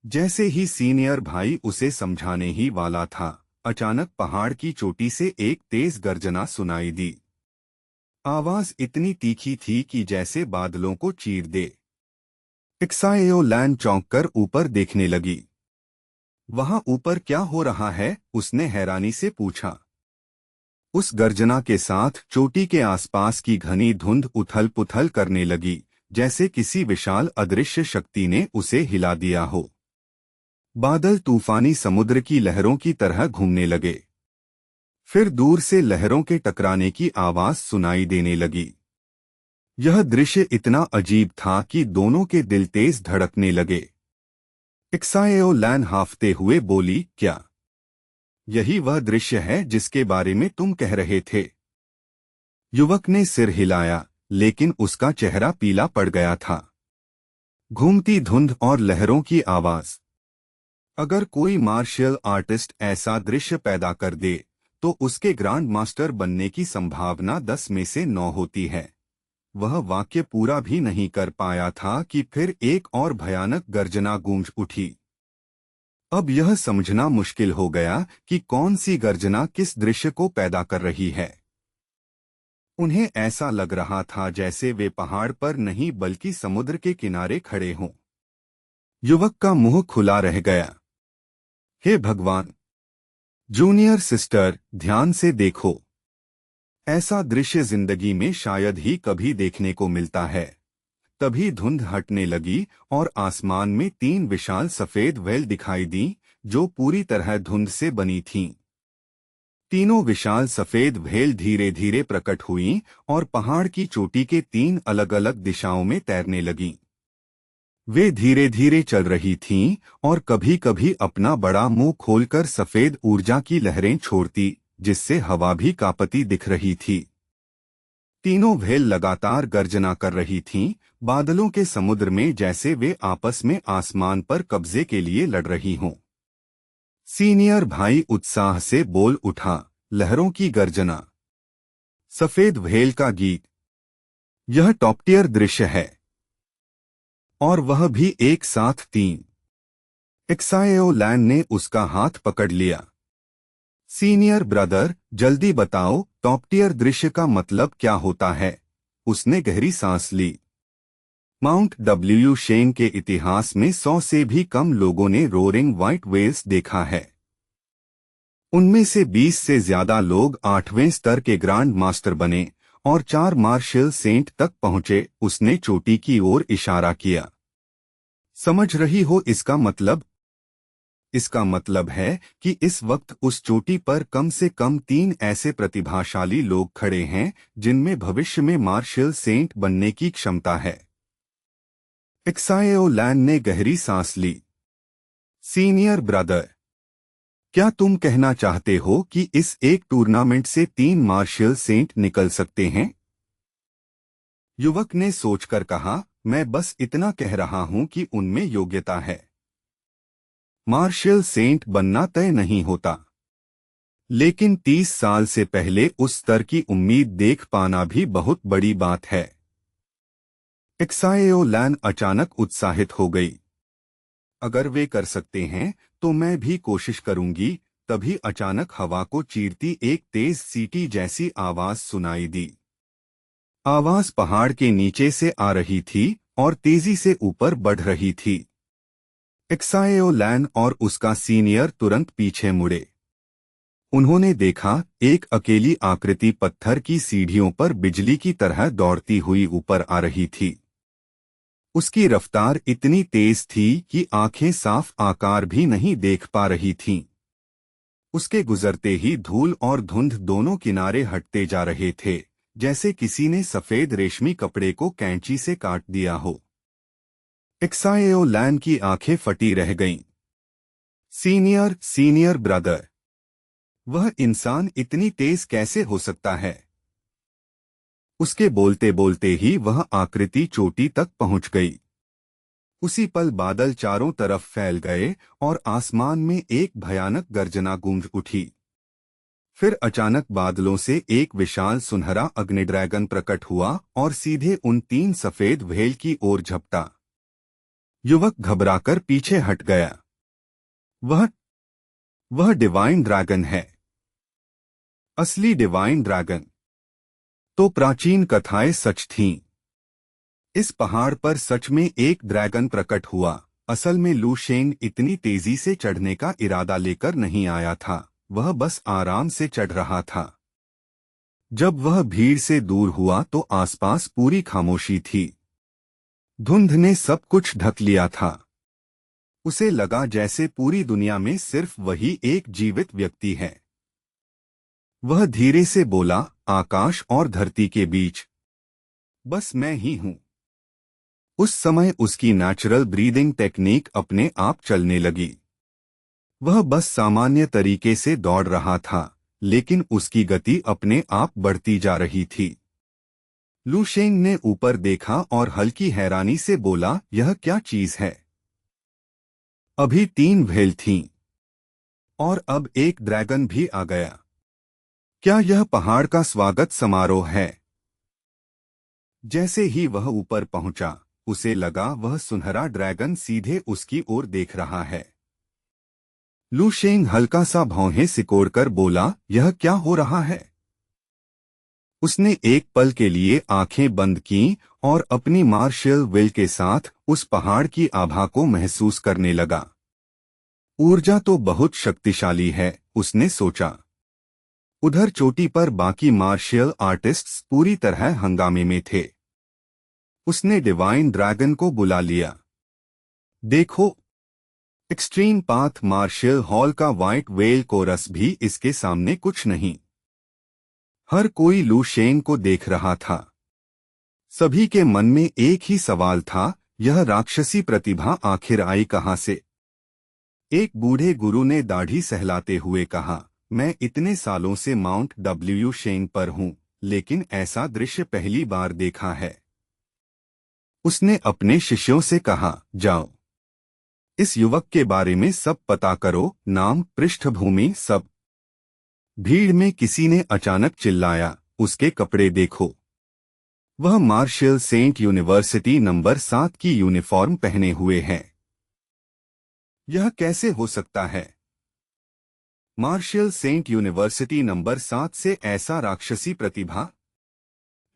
जैसे ही सीनियर भाई उसे समझाने ही वाला था, अचानक पहाड़ की चोटी से एक तेज गर्जना सुनाई दी। आवाज इतनी तीखी थी कि जैसे बादलों को चीर दे। इक्साएओ लैन चौंक कर ऊपर देखने लगी। वहां ऊपर क्या हो रहा है? उसने हैरानी से पूछा। उस गर्जना के साथ चोटी के आसपास की घनी धुंध उथल पुथल करने लगी, जैसे किसी विशाल अदृश्य शक्ति ने उसे हिला दिया हो। बादल तूफानी समुद्र की लहरों की तरह घूमने लगे। फिर दूर से लहरों के टकराने की आवाज सुनाई देने लगी। यह दृश्य इतना अजीब था कि दोनों के दिल तेज धड़कने लगे। इक्साएओ लैन हांफते हुए बोली, क्या यही वह दृश्य है जिसके बारे में तुम कह रहे थे? युवक ने सिर हिलाया, लेकिन उसका चेहरा पीला पड़ गया था। घूमती धुंध और लहरों की आवाज। अगर कोई मार्शल आर्टिस्ट ऐसा दृश्य पैदा कर दे तो उसके ग्रांड मास्टर बनने की संभावना 10 में से 9 होती है। वह वाक्य पूरा भी नहीं कर पाया था कि फिर एक और भयानक गर्जना गूंज उठी। अब यह समझना मुश्किल हो गया कि कौन सी गर्जना किस दृश्य को पैदा कर रही है। उन्हें ऐसा लग रहा था जैसे वे पहाड़ पर नहीं बल्कि समुद्र के किनारे खड़े हों। युवक का मुंह खुला रह गया। हे भगवान! जूनियर सिस्टर, ध्यान से देखो। ऐसा दृश्य जिंदगी में शायद ही कभी देखने को मिलता है। तभी धुंध हटने लगी और आसमान में 3 विशाल सफेद व्हेल दिखाई दी, जो पूरी तरह धुंध से बनी थीं। तीनों विशाल सफेद व्हेल धीरे धीरे प्रकट हुईं और पहाड़ की चोटी के 3 अलग अलग दिशाओं में तैरने लगीं। वे धीरे धीरे चल रही थीं और कभी कभी अपना बड़ा मुंह खोलकर सफेद ऊर्जा की लहरें छोड़ती, जिससे हवा भी कांपती दिख रही थी। तीनों व्हेल लगातार गर्जना कर रही थीं, बादलों के समुद्र में, जैसे वे आपस में आसमान पर कब्जे के लिए लड़ रही हों। सीनियर भाई उत्साह से बोल उठा, लहरों की गर्जना, सफेद व्हेल का गीत, यह टॉप टियर दृश्य है। और वह भी एक साथ 3। इक्साएओ लैन ने उसका हाथ पकड़ लिया। सीनियर ब्रदर, जल्दी बताओ, टॉप टियर दृश्य का मतलब क्या होता है? उसने गहरी सांस ली। माउंट डब्ल्यू शेन के इतिहास में 100 से भी कम लोगों ने रोरिंग व्हाइट वेल्स देखा है। उनमें से 20 से ज्यादा लोग 8वें स्तर के ग्रांड मास्टर बने और 4 मार्शल सेंट तक पहुंचे। उसने चोटी की ओर इशारा किया। समझ रही हो इसका मतलब? इसका मतलब है कि इस वक्त उस चोटी पर कम से कम 3 ऐसे प्रतिभाशाली लोग खड़े हैं जिनमें भविष्य में मार्शल सेंट बनने की क्षमता है। इक्साएओ लैन ने गहरी सांस ली। सीनियर ब्रदर, क्या तुम कहना चाहते हो कि इस एक टूर्नामेंट से 3 मार्शल सेंट निकल सकते हैं? युवक ने सोचकर कहा, मैं बस इतना कह रहा हूं कि उनमें योग्यता है। मार्शल सेंट बनना तय नहीं होता, लेकिन 30 साल से पहले उस स्तर की उम्मीद देख पाना भी बहुत बड़ी बात है। इक्साएओ लैन अचानक उत्साहित हो गई। अगर वे कर सकते हैं तो मैं भी कोशिश करूंगी। तभी अचानक हवा को चीरती एक तेज सीटी जैसी आवाज सुनाई दी। आवाज पहाड़ के नीचे से आ रही थी और तेजी से ऊपर बढ़ रही थी। इक्साएओ लैन और उसका सीनियर तुरंत पीछे मुड़े। उन्होंने देखा, एक अकेली आकृति पत्थर की सीढ़ियों पर बिजली की तरह दौड़ती हुई ऊपर आ रही थी। उसकी रफ्तार इतनी तेज थी कि आंखें साफ आकार भी नहीं देख पा रही थीं। उसके गुजरते ही धूल और धुंध दोनों किनारे हटते जा रहे थे, जैसे किसी ने सफेद रेशमी कपड़े को कैंची से काट दिया हो। इक्साएओ लैन की आंखें फटी रह गईं। सीनियर ब्रदर, वह इंसान इतनी तेज कैसे हो सकता है? उसके बोलते बोलते ही वह आकृति चोटी तक पहुंच गई। उसी पल बादल चारों तरफ फैल गए और आसमान में एक भयानक गर्जना गूंज उठी। फिर अचानक बादलों से एक विशाल सुनहरा अग्निड्रैगन प्रकट हुआ और सीधे उन 3 सफेद व्हेल की ओर झपटा। युवक घबराकर पीछे हट गया। वह वह डिवाइन ड्रैगन है। असली डिवाइन ड्रैगन। तो प्राचीन कथाएं सच थीं। इस पहाड़ पर सच में एक ड्रैगन प्रकट हुआ। असल में लू शेंग इतनी तेजी से चढ़ने का इरादा लेकर नहीं आया था, वह बस आराम से चढ़ रहा था। जब वह भीड़ से दूर हुआ तो आसपास पूरी खामोशी थी। धुंध ने सब कुछ ढक लिया था। उसे लगा जैसे पूरी दुनिया में सिर्फ वही एक जीवित व्यक्ति है। वह धीरे से बोला, आकाश और धरती के बीच बस मैं ही हूं। उस समय उसकी नेचुरल ब्रीदिंग टेक्निक अपने आप चलने लगी। वह बस सामान्य तरीके से दौड़ रहा था, लेकिन उसकी गति अपने आप बढ़ती जा रही थी। लू शेंग ने ऊपर देखा और हल्की हैरानी से बोला, यह क्या चीज है? अभी 3 व्हेल थीं और अब एक ड्रैगन भी आ गया। क्या यह पहाड़ का स्वागत समारोह है? जैसे ही वह ऊपर पहुंचा, उसे लगा वह सुनहरा ड्रैगन सीधे उसकी ओर देख रहा है। लू शेंग हल्का सा भौहें सिकोड़कर बोला, यह क्या हो रहा है? उसने एक पल के लिए आंखें बंद कीं और अपनी मार्शल विल के साथ उस पहाड़ की आभा को महसूस करने लगा। ऊर्जा तो बहुत शक्तिशाली है, उसने सोचा। उधर चोटी पर बाकी मार्शल आर्टिस्ट्स पूरी तरह हंगामे में थे। उसने डिवाइन ड्रैगन को बुला लिया। देखो, एक्सट्रीम पाथ मार्शल हॉल का व्हाइट वेल कोरस भी इसके सामने कुछ नहीं। हर कोई लू शेंग को देख रहा था। सभी के मन में एक ही सवाल था, यह राक्षसी प्रतिभा आखिर आई कहां से? एक बूढ़े गुरु ने दाढ़ी सहलाते हुए कहा, मैं इतने सालों से माउंट डब्ल्यू शेंग पर हूं, लेकिन ऐसा दृश्य पहली बार देखा है। उसने अपने शिष्यों से कहा, जाओ, इस युवक के बारे में सब पता करो, नाम, पृष्ठभूमि, सब। भीड़ में किसी ने अचानक चिल्लाया, उसके कपड़े देखो। वह मार्शल सेंट यूनिवर्सिटी नंबर 7 की यूनिफॉर्म पहने हुए है। यह कैसे हो सकता है? मार्शल सेंट यूनिवर्सिटी नंबर 7 से ऐसा राक्षसी प्रतिभा?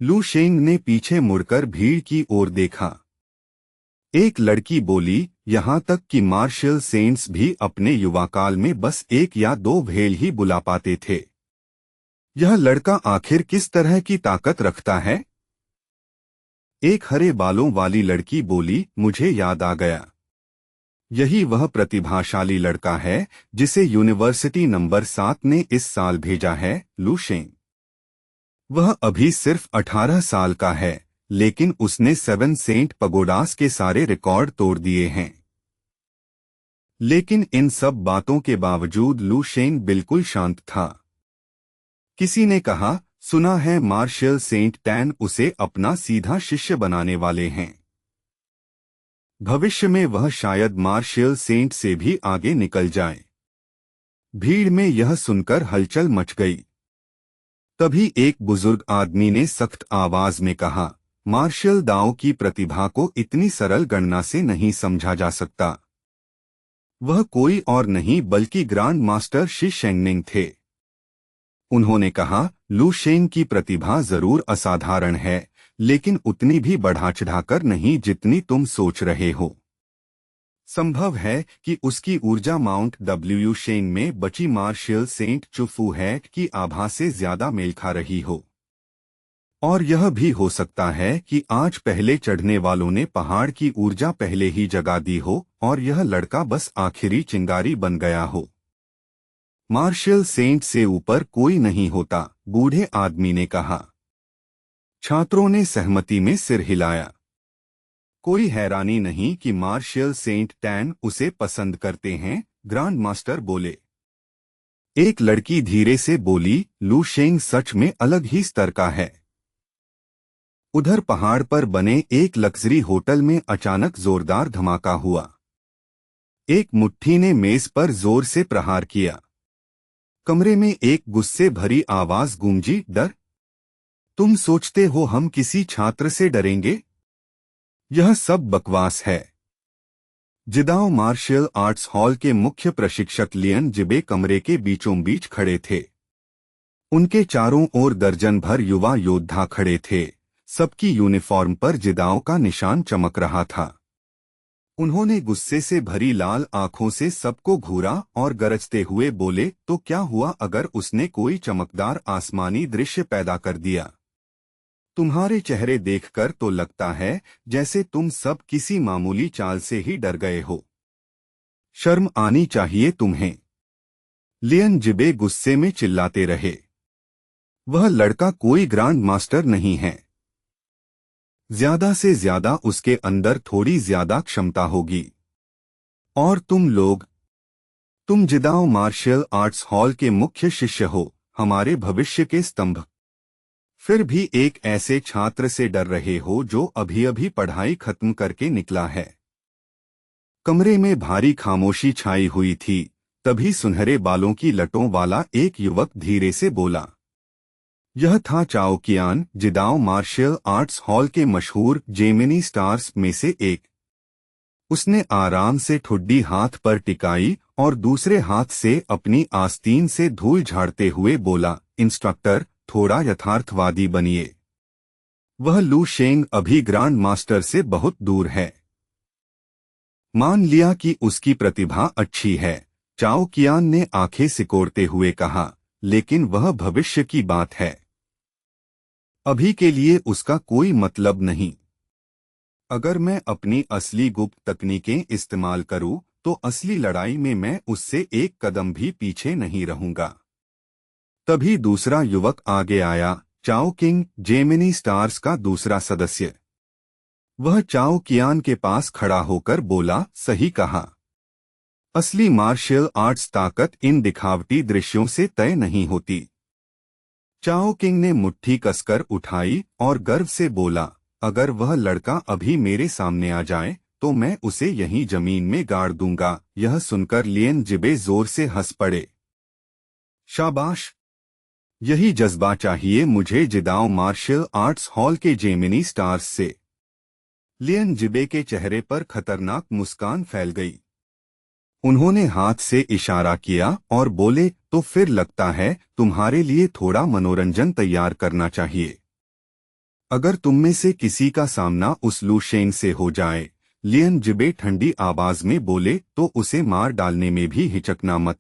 लू शेंग ने पीछे मुड़कर भीड़ की ओर देखा। एक लड़की बोली, यहां तक कि मार्शल सेंट्स भी अपने युवाकाल में बस 1 या 2 व्हेल ही बुला पाते थे। यह लड़का आखिर किस तरह की ताकत रखता है? एक हरे बालों वाली लड़की बोली, मुझे याद आ गया। यही वह प्रतिभाशाली लड़का है जिसे यूनिवर्सिटी नंबर 7 ने इस साल भेजा है, लू शेंग। वह अभी सिर्फ 18 साल का है, लेकिन उसने 7 सेंट पगोडास के सारे रिकॉर्ड तोड़ दिए हैं। लेकिन इन सब बातों के बावजूद लू शेंग बिल्कुल शांत था। किसी ने कहा, सुना है मार्शल सेंट टैन उसे अपना सीधा शिष्य बनाने वाले हैं। भविष्य में वह शायद मार्शल सेंट से भी आगे निकल जाए। भीड़ में यह सुनकर हलचल मच गई। तभी एक बुजुर्ग आदमी ने सख्त आवाज में कहा, मार्शल दाओ की प्रतिभा को इतनी सरल गणना से नहीं समझा जा सकता। वह कोई और नहीं बल्कि ग्रांड मास्टर शी शेंगनिंग थे। उन्होंने कहा, लू शेंग की प्रतिभा जरूर असाधारण है, लेकिन उतनी भी बढ़ा चढ़ाकर नहीं जितनी तुम सोच रहे हो। संभव है कि उसकी ऊर्जा माउंट डब्ल्यू शेंग में बची मार्शल सेंट चुफू हैट की आभा से ज्यादा मेल खा रही हो। और यह भी हो सकता है कि आज पहले चढ़ने वालों ने पहाड़ की ऊर्जा पहले ही जगा दी हो और यह लड़का बस आखिरी चिंगारी बन गया हो। मार्शल सेंट से ऊपर कोई नहीं होता, बूढ़े आदमी ने कहा। छात्रों ने सहमति में सिर हिलाया। कोई हैरानी नहीं कि मार्शल सेंट टैन उसे पसंद करते हैं, ग्रांड मास्टर बोले। एक लड़की धीरे से बोली, लू शेंग सच में अलग ही स्तर का है। उधर पहाड़ पर बने एक लग्जरी होटल में अचानक जोरदार धमाका हुआ। एक मुट्ठी ने मेज पर जोर से प्रहार किया। कमरे में एक गुस्से भरी आवाज गूंजी, डर? तुम सोचते हो हम किसी छात्र से डरेंगे? यह सब बकवास है। जिदाओ मार्शल आर्ट्स हॉल के मुख्य प्रशिक्षक लियन जिबे कमरे के बीचों बीच खड़े थे। उनके चारों ओर दर्जन भर युवा योद्धा खड़े थे। सबकी यूनिफॉर्म पर जिदाओ का निशान चमक रहा था। उन्होंने गुस्से से भरी लाल आंखों से सबको घूरा और गरजते हुए बोले, तो क्या हुआ अगर उसने कोई चमकदार आसमानी दृश्य पैदा कर दिया? तुम्हारे चेहरे देखकर तो लगता है जैसे तुम सब किसी मामूली चाल से ही डर गए हो। शर्म आनी चाहिए तुम्हें। लियन जिबे गुस्से में चिल्लाते रहे। वह लड़का कोई ग्रांड मास्टर नहीं है। ज्यादा से ज्यादा उसके अंदर थोड़ी ज्यादा क्षमता होगी। और तुम जिदाओ मार्शल आर्ट्स हॉल के मुख्य शिष्य हो, हमारे भविष्य के स्तंभ। फिर भी एक ऐसे छात्र से डर रहे हो जो अभी अभी पढ़ाई खत्म करके निकला है। कमरे में भारी खामोशी छाई हुई थी। तभी सुनहरे बालों की लटों वाला एक युवक धीरे से बोला। यह था चाओ कियान, जिदाओ मार्शल आर्ट्स हॉल के मशहूर जेमिनी स्टार्स में से एक। उसने आराम से ठुड्डी हाथ पर टिकाई और दूसरे हाथ से अपनी आस्तीन से धूल झाड़ते हुए बोला, इंस्ट्रक्टर, थोड़ा यथार्थवादी बनिए। वह लू शेंग अभी ग्रांड मास्टर से बहुत दूर है। मान लिया कि उसकी प्रतिभा अच्छी है, चाओ कियान ने आंखें सिकोड़ते हुए कहा, लेकिन वह भविष्य की बात है। अभी के लिए उसका कोई मतलब नहीं। अगर मैं अपनी असली गुप्त तकनीकें इस्तेमाल करूं, तो असली लड़ाई में मैं उससे एक कदम भी पीछे नहीं रहूंगा। तभी दूसरा युवक आगे आया, चाओ किंग, जेमिनी स्टार्स का दूसरा सदस्य। वह चाओ कियान के पास खड़ा होकर बोला, सही कहा। असली मार्शल आर्ट्स ताकत इन दिखावटी दृश्यों से तय नहीं होती। चाओ किंग ने मुट्ठी कसकर उठाई और गर्व से बोला, अगर वह लड़का अभी मेरे सामने आ जाए तो मैं उसे यहीं जमीन में गाड़ दूंगा। यह सुनकर लियन जिबे जोर से हंस पड़े। शाबाश, यही जज्बा चाहिए मुझे जिदाओ मार्शल आर्ट्स हॉल के जेमिनी स्टार्स से। लियन जिबे के चेहरे पर खतरनाक मुस्कान फैल गई। उन्होंने हाथ से इशारा किया और बोले, तो फिर लगता है तुम्हारे लिए थोड़ा मनोरंजन तैयार करना चाहिए। अगर तुम में से किसी का सामना उस लू शेंग से हो जाए, लियन जिबे ठंडी आवाज में बोले, तो उसे मार डालने में भी हिचकना मत।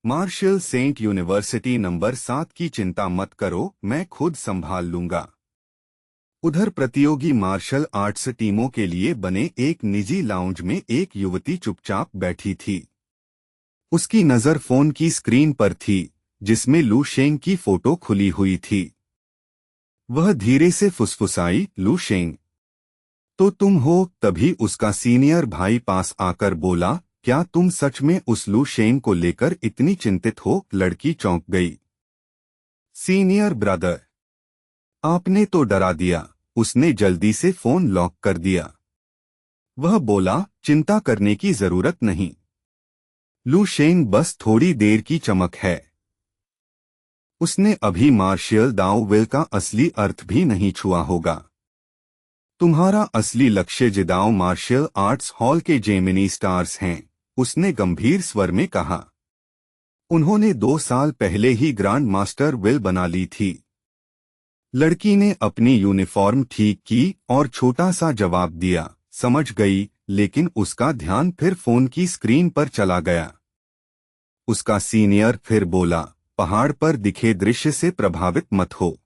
मार्शल सेंट यूनिवर्सिटी नंबर 7 की चिंता मत करो, मैं खुद संभाल लूंगा। उधर प्रतियोगी मार्शल आर्ट्स टीमों के लिए बने एक निजी लाउंज में एक युवती चुपचाप बैठी थी। उसकी नजर फोन की स्क्रीन पर थी, जिसमें लू शेंग की फोटो खुली हुई थी। वह धीरे से फुसफुसाई, लू शेंग, तो तुम हो? तभी उसका सीनियर भाई पास आकर बोला, क्या तुम सच में उस लू शेंग को लेकर इतनी चिंतित हो? लड़की चौंक गई। सीनियर ब्रदर, आपने तो डरा दिया। उसने जल्दी से फोन लॉक कर दिया। वह बोला, चिंता करने की जरूरत नहीं। लू शेंग बस थोड़ी देर की चमक है। उसने अभी मार्शल दाओ विल का असली अर्थ भी नहीं छुआ होगा। तुम्हारा असली लक्ष्य जिदाओ मार्शल आर्ट्स हॉल के जेमिनी स्टार्स हैं, उसने गंभीर स्वर में कहा। उन्होंने 2 साल पहले ही ग्रांड मास्टर विल बना ली थी। लड़की ने अपनी यूनिफॉर्म ठीक की और छोटा सा जवाब दिया, समझ गई, लेकिन उसका ध्यान फिर फोन की स्क्रीन पर चला गया। उसका सीनियर फिर बोला, पहाड़ पर दिखे दृश्य से प्रभावित मत हो।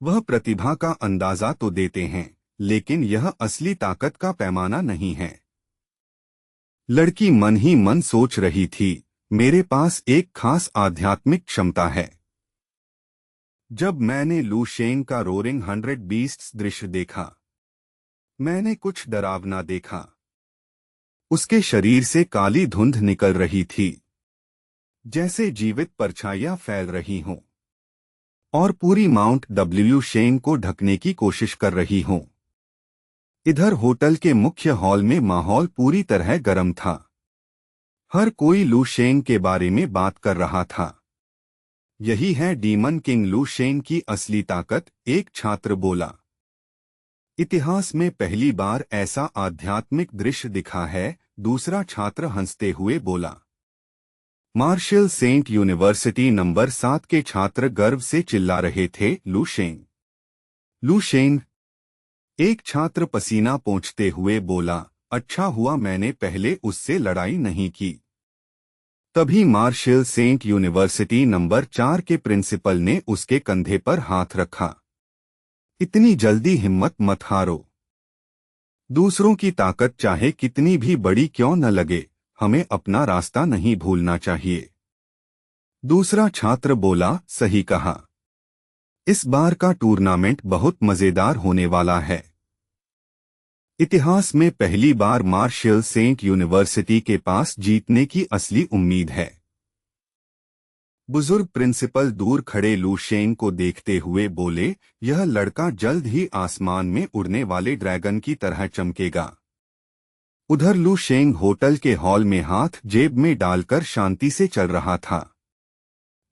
वह प्रतिभा का अंदाजा तो देते हैं, लेकिन यह असली ताकत का पैमाना नहीं है। लड़की मन ही मन सोच रही थी, मेरे पास एक खास आध्यात्मिक क्षमता है। जब मैंने लू शेंग का रोरिंग 100 बीस्ट्स दृश्य देखा, मैंने कुछ डरावना देखा। उसके शरीर से काली धुंध निकल रही थी, जैसे जीवित परछाइयां फैल रही हों और पूरी माउंट डब्ल्यू शेंग को ढकने की कोशिश कर रही हों। इधर होटल के मुख्य हॉल में माहौल पूरी तरह गर्म था। हर कोई लू शेंग के बारे में बात कर रहा था। यही है डीमन किंग लू शेंग की असली ताकत, एक छात्र बोला। इतिहास में पहली बार ऐसा आध्यात्मिक दृश्य दिखा है, दूसरा छात्र हंसते हुए बोला। मार्शल सेंट यूनिवर्सिटी नंबर 7 के छात्र गर्व से चिल्ला रहे थे, लुशेन, लुशेन। एक छात्र पसीना पोंछते हुए बोला, अच्छा हुआ मैंने पहले उससे लड़ाई नहीं की। तभी मार्शल सेंट यूनिवर्सिटी नंबर 4 के प्रिंसिपल ने उसके कंधे पर हाथ रखा। इतनी जल्दी हिम्मत मत हारो। दूसरों की ताकत चाहे कितनी भी बड़ी क्यों न लगे, हमें अपना रास्ता नहीं भूलना चाहिए। दूसरा छात्र बोला, सही कहा। इस बार का टूर्नामेंट बहुत मजेदार होने वाला है। इतिहास में पहली बार मार्शल सेंट यूनिवर्सिटी के पास जीतने की असली उम्मीद है। बुजुर्ग प्रिंसिपल दूर खड़े लुशेन को देखते हुए बोले, यह लड़का जल्द ही आसमान में उड़ने वाले ड्रैगन की तरह चमकेगा। उधर लुशेन होटल के हॉल में हाथ जेब में डालकर शांति से चल रहा था।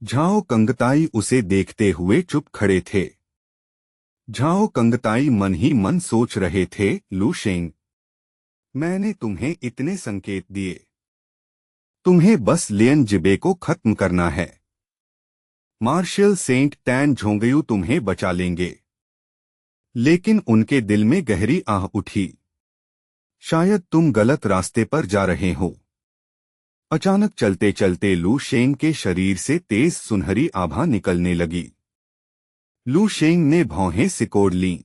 झाओ कंगताई उसे देखते हुए चुप खड़े थे। झाओ कंगताई मन ही मन सोच रहे थे, लुशेन, मैंने तुम्हें इतने संकेत दिए, तुम्हें बस लियन जिबे को खत्म करना है। मार्शल सेंट टैन झोंगयू तुम्हें बचा लेंगे। लेकिन उनके दिल में गहरी आह उठी, शायद तुम गलत रास्ते पर जा रहे हो। अचानक चलते चलते लुशेन के शरीर से तेज सुनहरी आभा निकलने लगी। लुशेन ने भौहें सिकोड़ लीं।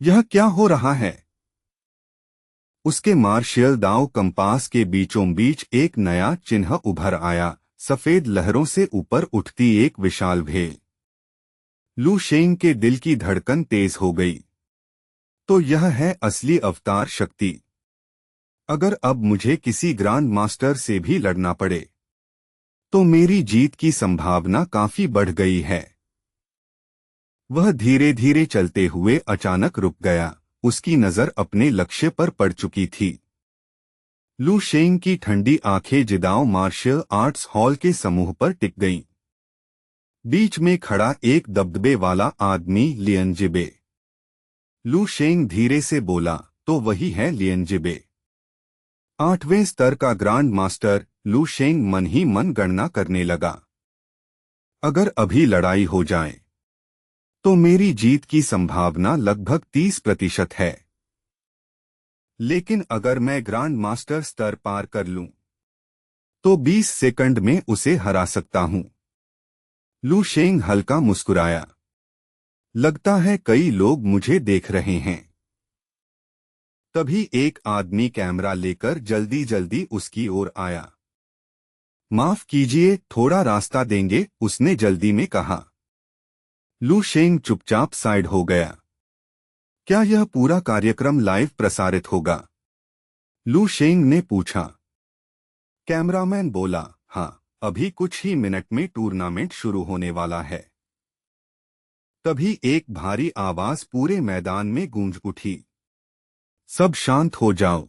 यह क्या हो रहा है? उसके मार्शियल दाव कंपास के बीचों बीच एक नया चिन्ह उभर आया, सफेद लहरों से ऊपर उठती एक विशाल भेल। लुशेन के दिल की धड़कन तेज हो गई। तो यह है असली अवतार शक्ति। अगर अब मुझे किसी ग्रांड मास्टर से भी लड़ना पड़े, तो मेरी जीत की संभावना काफी बढ़ गई है। वह धीरे धीरे चलते हुए अचानक रुक गया, उसकी नजर अपने लक्ष्य पर पड़ चुकी थी। लुशेन की ठंडी आंखें जिदाओ मार्शल आर्ट्स हॉल के समूह पर टिक गईं। बीच में खड़ा एक दबदबे वाला आदमी लियन जिबे। लुशेन धीरे से बोला, तो वही है लियन जिबे, 8वें स्तर का ग्रांड मास्टर। लुशेन मन ही मन गणना करने लगा। अगर अभी लड़ाई हो जाए तो मेरी जीत की संभावना लगभग 30% है। लेकिन अगर मैं ग्रांड मास्टर स्तर पार कर लूं, तो 20 सेकंड में उसे हरा सकता हूं। लुशेन हल्का मुस्कुराया, लगता है कई लोग मुझे देख रहे हैं। तभी एक आदमी कैमरा लेकर जल्दी जल्दी उसकी ओर आया। माफ कीजिए, थोड़ा रास्ता देंगे, उसने जल्दी में कहा। लुशेन चुपचाप साइड हो गया। क्या यह पूरा कार्यक्रम लाइव प्रसारित होगा? लुशेन ने पूछा। कैमरामैन बोला, हाँ, अभी कुछ ही मिनट में टूर्नामेंट शुरू होने वाला है। तभी एक भारी आवाज पूरे मैदान में गूंज उठी, सब शांत हो जाओ।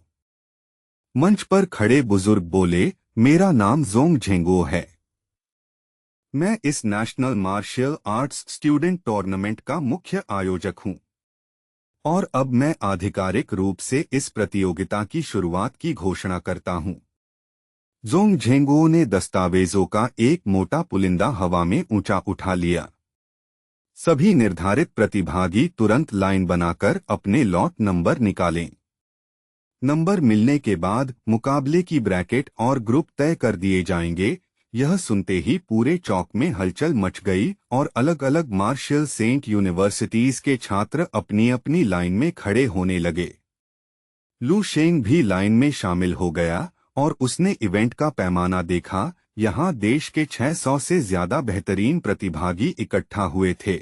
मंच पर खड़े बुजुर्ग बोले, मेरा नाम जोंग झेंगो है। मैं इस national martial arts student tournament का मुख्य आयोजक हूं। और अब मैं आधिकारिक रूप से इस प्रतियोगिता की शुरुआत की घोषणा करता हूं। जोंग झेंगो ने दस्तावेजों का एक मोटा पुलिंदा हवा में ऊंचा उठा लिया। सभी निर्धारित प्रतिभागी तुरंत लाइन बनाकर अपने लॉट नंबर निकालें। नंबर मिलने के बाद मुकाबले की ब्रैकेट और ग्रुप तय कर दिए जाएंगे। यह सुनते ही पूरे चौक में हलचल मच गई और अलग अलग मार्शल सेंट यूनिवर्सिटीज के छात्र अपनी अपनी लाइन में खड़े होने लगे। लुशेन भी लाइन में शामिल हो गया और उसने इवेंट का पैमाना देखा। यहाँ देश के 600 से ज्यादा बेहतरीन प्रतिभागी इकट्ठा हुए थे।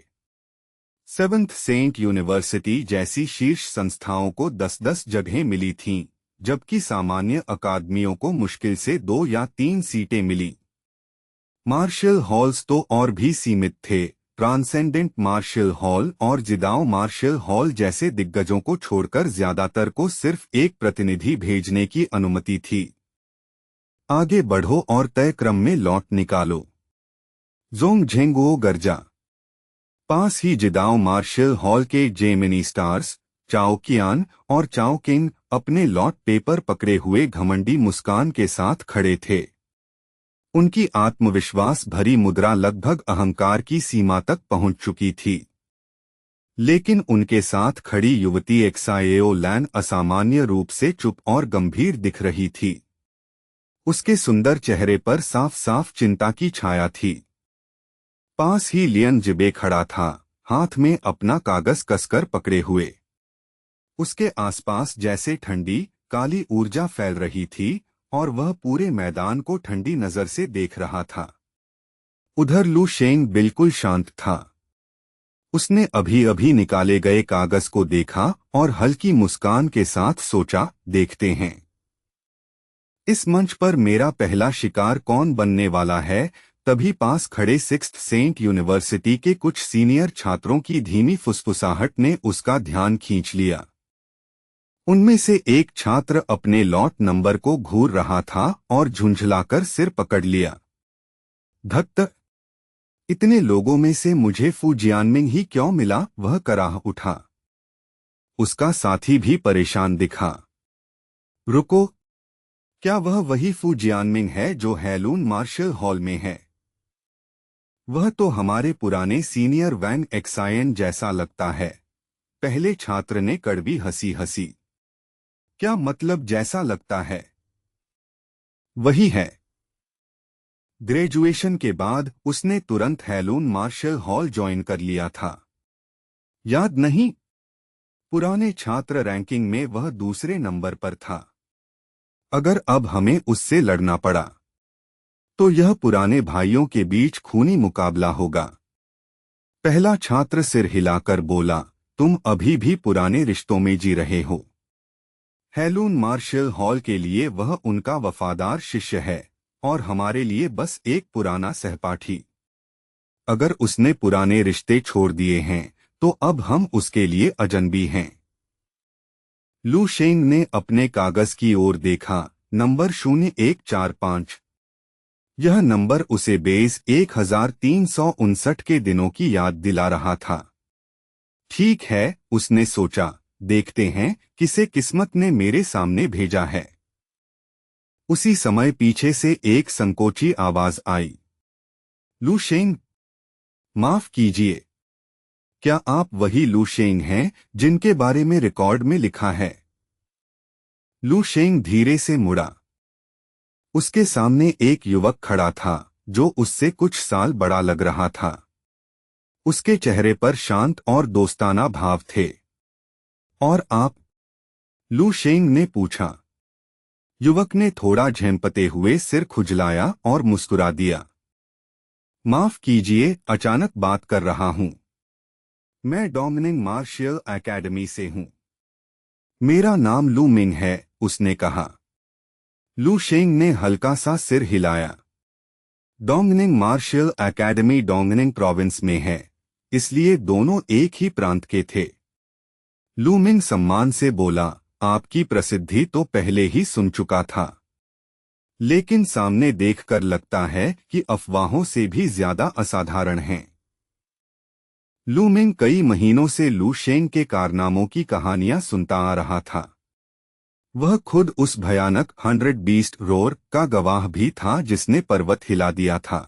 सेवंथ सेंट यूनिवर्सिटी जैसी शीर्ष संस्थाओं को 10-10 जगहें मिली थीं, जबकि सामान्य अकादमियों को मुश्किल से 2 या 3 सीटें मिली। मार्शल हॉल्स तो और भी सीमित थे। ट्रांसेंडेंट मार्शल हॉल और जिदाओ मार्शल हॉल जैसे दिग्गजों को छोड़कर ज्यादातर को सिर्फ एक प्रतिनिधि भेजने की अनुमति थी। आगे बढ़ो और तय क्रम में लॉट निकालो। जोंग झेंगुओ गर्जा। पास ही जिदाओ मार्शल हॉल के जेमिनी स्टार्स, चाओ कियान और चाओ किंग अपने लॉट पेपर पकड़े हुए घमंडी मुस्कान के साथ खड़े थे। उनकी आत्मविश्वास भरी मुद्रा लगभग अहंकार की सीमा तक पहुंच चुकी थी। लेकिन उनके साथ खड़ी युवती एक्साएओ लैन असामान्य रूप से चुप और गंभीर दिख रही थी। उसके सुंदर चेहरे पर साफ साफ चिंता की छाया थी। पास ही लियन जिबे खड़ा था, हाथ में अपना कागज कसकर पकड़े हुए। उसके आसपास जैसे ठंडी काली ऊर्जा फैल रही थी और वह पूरे मैदान को ठंडी नजर से देख रहा था। उधर लू शेंग बिल्कुल शांत था। उसने अभी अभी निकाले गए कागज को देखा और हल्की मुस्कान के साथ सोचा, देखते हैं इस मंच पर मेरा पहला शिकार कौन बनने वाला है। तभी पास खड़े सिक्स्थ सेंट यूनिवर्सिटी के कुछ सीनियर छात्रों की धीमी फुसफुसाहट ने उसका ध्यान खींच लिया। उनमें से एक छात्र अपने लॉट नंबर को घूर रहा था और झुंझलाकर सिर पकड़ लिया। धत्त, इतने लोगों में से मुझे फू जियानमिंग ही क्यों मिला, वह कराह उठा। उसका साथी भी परेशान दिखा। रुको, क्या वह वही फू जियानमिंग है जो हेलून मार्शल हॉल में है? वह तो हमारे पुराने सीनियर वैन एक्सायन जैसा लगता है। पहले छात्र ने कड़वी हंसी हंसी। क्या मतलब जैसा लगता है? वही है। ग्रेजुएशन के बाद उसने तुरंत हेलून मार्शल हॉल ज्वाइन कर लिया था। याद नहीं? पुराने छात्र रैंकिंग में वह दूसरे नंबर पर था। अगर अब हमें उससे लड़ना पड़ा तो यह पुराने भाइयों के बीच खूनी मुकाबला होगा। पहला छात्र सिर हिलाकर बोला, तुम अभी भी पुराने रिश्तों में जी रहे हो। हेलून मार्शल हॉल के लिए वह उनका वफादार शिष्य है और हमारे लिए बस एक पुराना सहपाठी। अगर उसने पुराने रिश्ते छोड़ दिए हैं तो अब हम उसके लिए अजनबी हैं। लू शेंग ने अपने कागज की ओर देखा। नंबर 0145। यह नंबर उसे बेस 1359 के दिनों की याद दिला रहा था। ठीक है, उसने सोचा, देखते हैं किसे किस्मत ने मेरे सामने भेजा है। उसी समय पीछे से एक संकोची आवाज आई। लू शेंग, माफ कीजिए, क्या आप वही लू शेंग हैं जिनके बारे में रिकॉर्ड में लिखा है? लू शेंग धीरे से मुड़ा। उसके सामने एक युवक खड़ा था जो उससे कुछ साल बड़ा लग रहा था। उसके चेहरे पर शांत और दोस्ताना भाव थे। और आप? लू शेंग ने पूछा। युवक ने थोड़ा झेंपते हुए सिर खुजलाया और मुस्कुरा दिया। माफ कीजिए, अचानक बात कर रहा हूं। मैं डोमिनिक मार्शियल एकेडमी से हूं। मेरा नाम लू मिंग है, उसने कहा। लू शेंग ने हल्का सा सिर हिलाया। डोंगनिंग मार्शल एकेडमी डोंगनिंग प्रोविंस में है, इसलिए दोनों एक ही प्रांत के थे। लू मिंग सम्मान से बोला, आपकी प्रसिद्धि तो पहले ही सुन चुका था, लेकिन सामने देखकर लगता है कि अफवाहों से भी ज्यादा असाधारण हैं। लू मिंग कई महीनों से लू शेंग के कारनामों की कहानियां सुनता आ रहा था। वह खुद उस भयानक 100 बीस्ट रोर का गवाह भी था जिसने पर्वत हिला दिया था।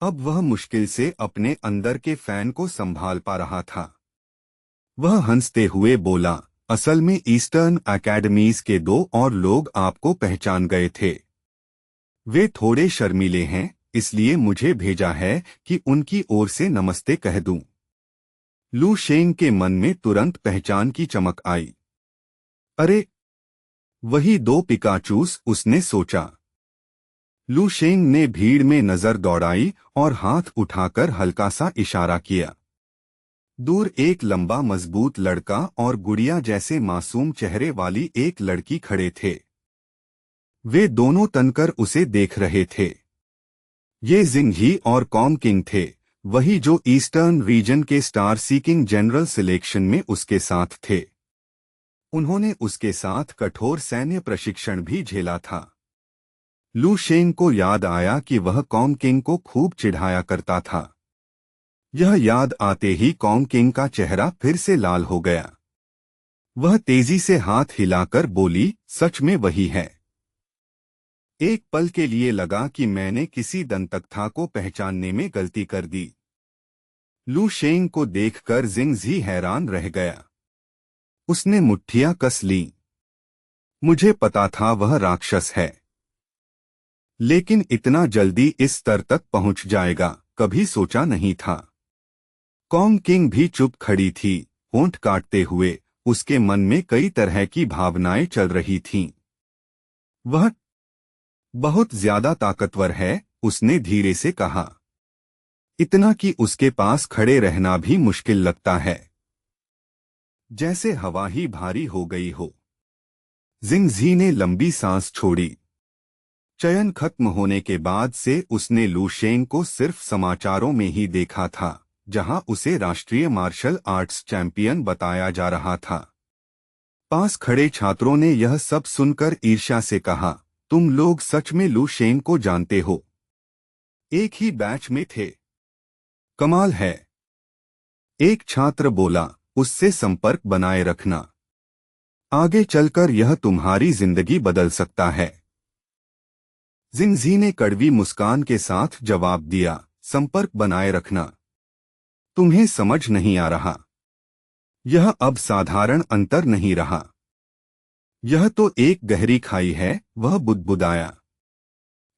अब वह मुश्किल से अपने अंदर के फैन को संभाल पा रहा था। वह हंसते हुए बोला, असल में ईस्टर्न एकेडमीज के 2 और लोग आपको पहचान गए थे। वे थोड़े शर्मीले हैं, इसलिए मुझे भेजा है कि उनकी ओर से नमस्ते कह दूं। लू शेंग के मन में तुरंत पहचान की चमक आई। अरे, वही 2 पिकाचूस, उसने सोचा। लू शेंग ने भीड़ में नजर दौड़ाई और हाथ उठाकर हल्का सा इशारा किया। दूर एक लंबा मजबूत लड़का और गुड़िया जैसे मासूम चेहरे वाली एक लड़की खड़े थे। वे दोनों तनकर उसे देख रहे थे। ये जिंग ही और कॉम किंग थे, वही जो ईस्टर्न रीजन के स्टार सीकिंग जनरल सिलेक्शन में उसके साथ थे। उन्होंने उसके साथ कठोर सैन्य प्रशिक्षण भी झेला था। लू शेंग को याद आया कि वह कॉम किंग को खूब चिढ़ाया करता था। यह याद आते ही कॉम किंग का चेहरा फिर से लाल हो गया। वह तेजी से हाथ हिलाकर बोली, सच में वही है। एक पल के लिए लगा कि मैंने किसी दंतकथा को पहचानने में गलती कर दी। लू शेंग को देखकर जिंगजी हैरान रह गया। उसने मुट्ठियां कस लीं। मुझे पता था वह राक्षस है, लेकिन इतना जल्दी इस स्तर तक पहुंच जाएगा कभी सोचा नहीं था। कॉन्ग किंग भी चुप खड़ी थी, होंठ काटते हुए। उसके मन में कई तरह की भावनाएं चल रही थीं। वह बहुत ज्यादा ताकतवर है, उसने धीरे से कहा। इतना कि उसके पास खड़े रहना भी मुश्किल लगता है, जैसे हवा ही भारी हो गई हो। जिंगजी ने लंबी सांस छोड़ी। चयन खत्म होने के बाद से उसने लू शेंग को सिर्फ समाचारों में ही देखा था, जहां उसे राष्ट्रीय मार्शल आर्ट्स चैंपियन बताया जा रहा था। पास खड़े छात्रों ने यह सब सुनकर ईर्ष्या से कहा, तुम लोग सच में लू शेंग को जानते हो? एक ही बैच में थे। कमाल है। एक छात्र बोला, उससे संपर्क बनाए रखना। आगे चलकर यह तुम्हारी जिंदगी बदल सकता है। जिंगजी ने कड़वी मुस्कान के साथ जवाब दिया, संपर्क बनाए रखना? तुम्हें समझ नहीं आ रहा। यह अब साधारण अंतर नहीं रहा। यह तो एक गहरी खाई है, वह बुदबुदाया।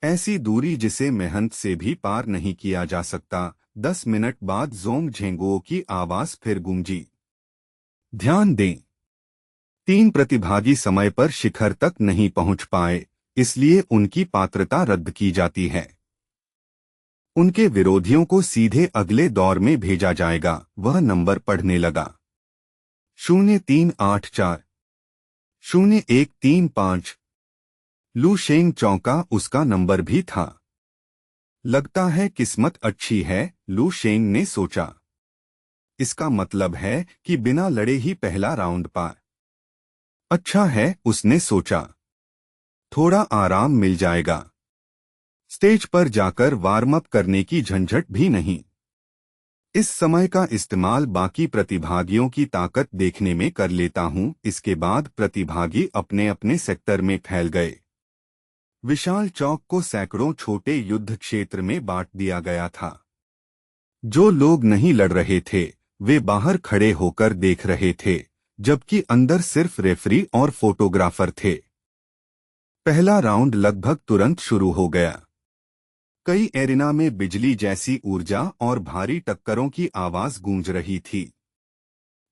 ऐसी दूरी जिसे मेहनत से भी पार नहीं किया जा सकता। 10 मिनट बाद जोंग झेंगुओ की आवाज फिर गूंजी। ध्यान दें, 3 प्रतिभागी समय पर शिखर तक नहीं पहुंच पाए, इसलिए उनकी पात्रता रद्द की जाती है। उनके विरोधियों को सीधे अगले दौर में भेजा जाएगा। वह नंबर पढ़ने लगा। 0384 0135। लू शेंग चौंका, उसका नंबर भी था। लगता है किस्मत अच्छी है, लू शेंग ने सोचा। इसका मतलब है कि बिना लड़े ही पहला राउंड पार। अच्छा है, उसने सोचा। थोड़ा आराम मिल जाएगा। स्टेज पर जाकर वार्म अप करने की झंझट भी नहीं। इस समय का इस्तेमाल बाकी प्रतिभागियों की ताकत देखने में कर लेता हूं। इसके बाद प्रतिभागी अपने अपने सेक्टर में फैल गए। विशाल चौक को सैकड़ों छोटे युद्ध क्षेत्र में बांट दिया गया था। जो लोग नहीं लड़ रहे थे, वे बाहर खड़े होकर देख रहे थे, जबकि अंदर सिर्फ रेफरी और फोटोग्राफर थे। पहला राउंड लगभग तुरंत शुरू हो गया। कई एरिना में बिजली जैसी ऊर्जा और भारी टक्करों की आवाज गूंज रही थी।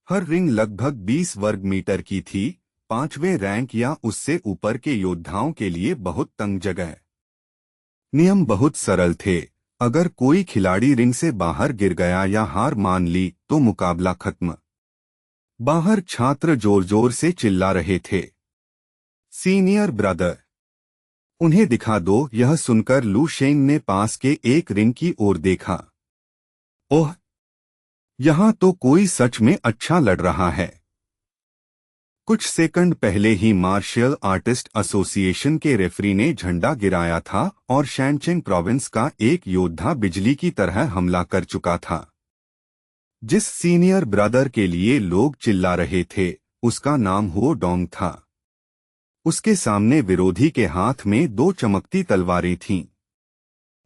हर रिंग लगभग 20 वर्ग मीटर की थी। 5वें रैंक या उससे ऊपर के योद्धाओं के लिए बहुत तंग जगह। नियम बहुत सरल थे। अगर कोई खिलाड़ी रिंग से बाहर गिर गया या हार मान ली तो मुकाबला खत्म। बाहर छात्र जोर जोर से चिल्ला रहे थे, सीनियर ब्रदर, उन्हें दिखा दो। यह सुनकर लू शेंग ने पास के एक रिंग की ओर देखा। ओह, यहां तो कोई सच में अच्छा लड़ रहा है। कुछ सेकंड पहले ही मार्शल आर्टिस्ट एसोसिएशन के रेफरी ने झंडा गिराया था और शैनचेंग प्रोविंस का एक योद्धा बिजली की तरह हमला कर चुका था। जिस सीनियर ब्रदर के लिए लोग चिल्ला रहे थे, उसका नाम हो डोंग था। उसके सामने विरोधी के हाथ में 2 चमकती तलवारें थीं।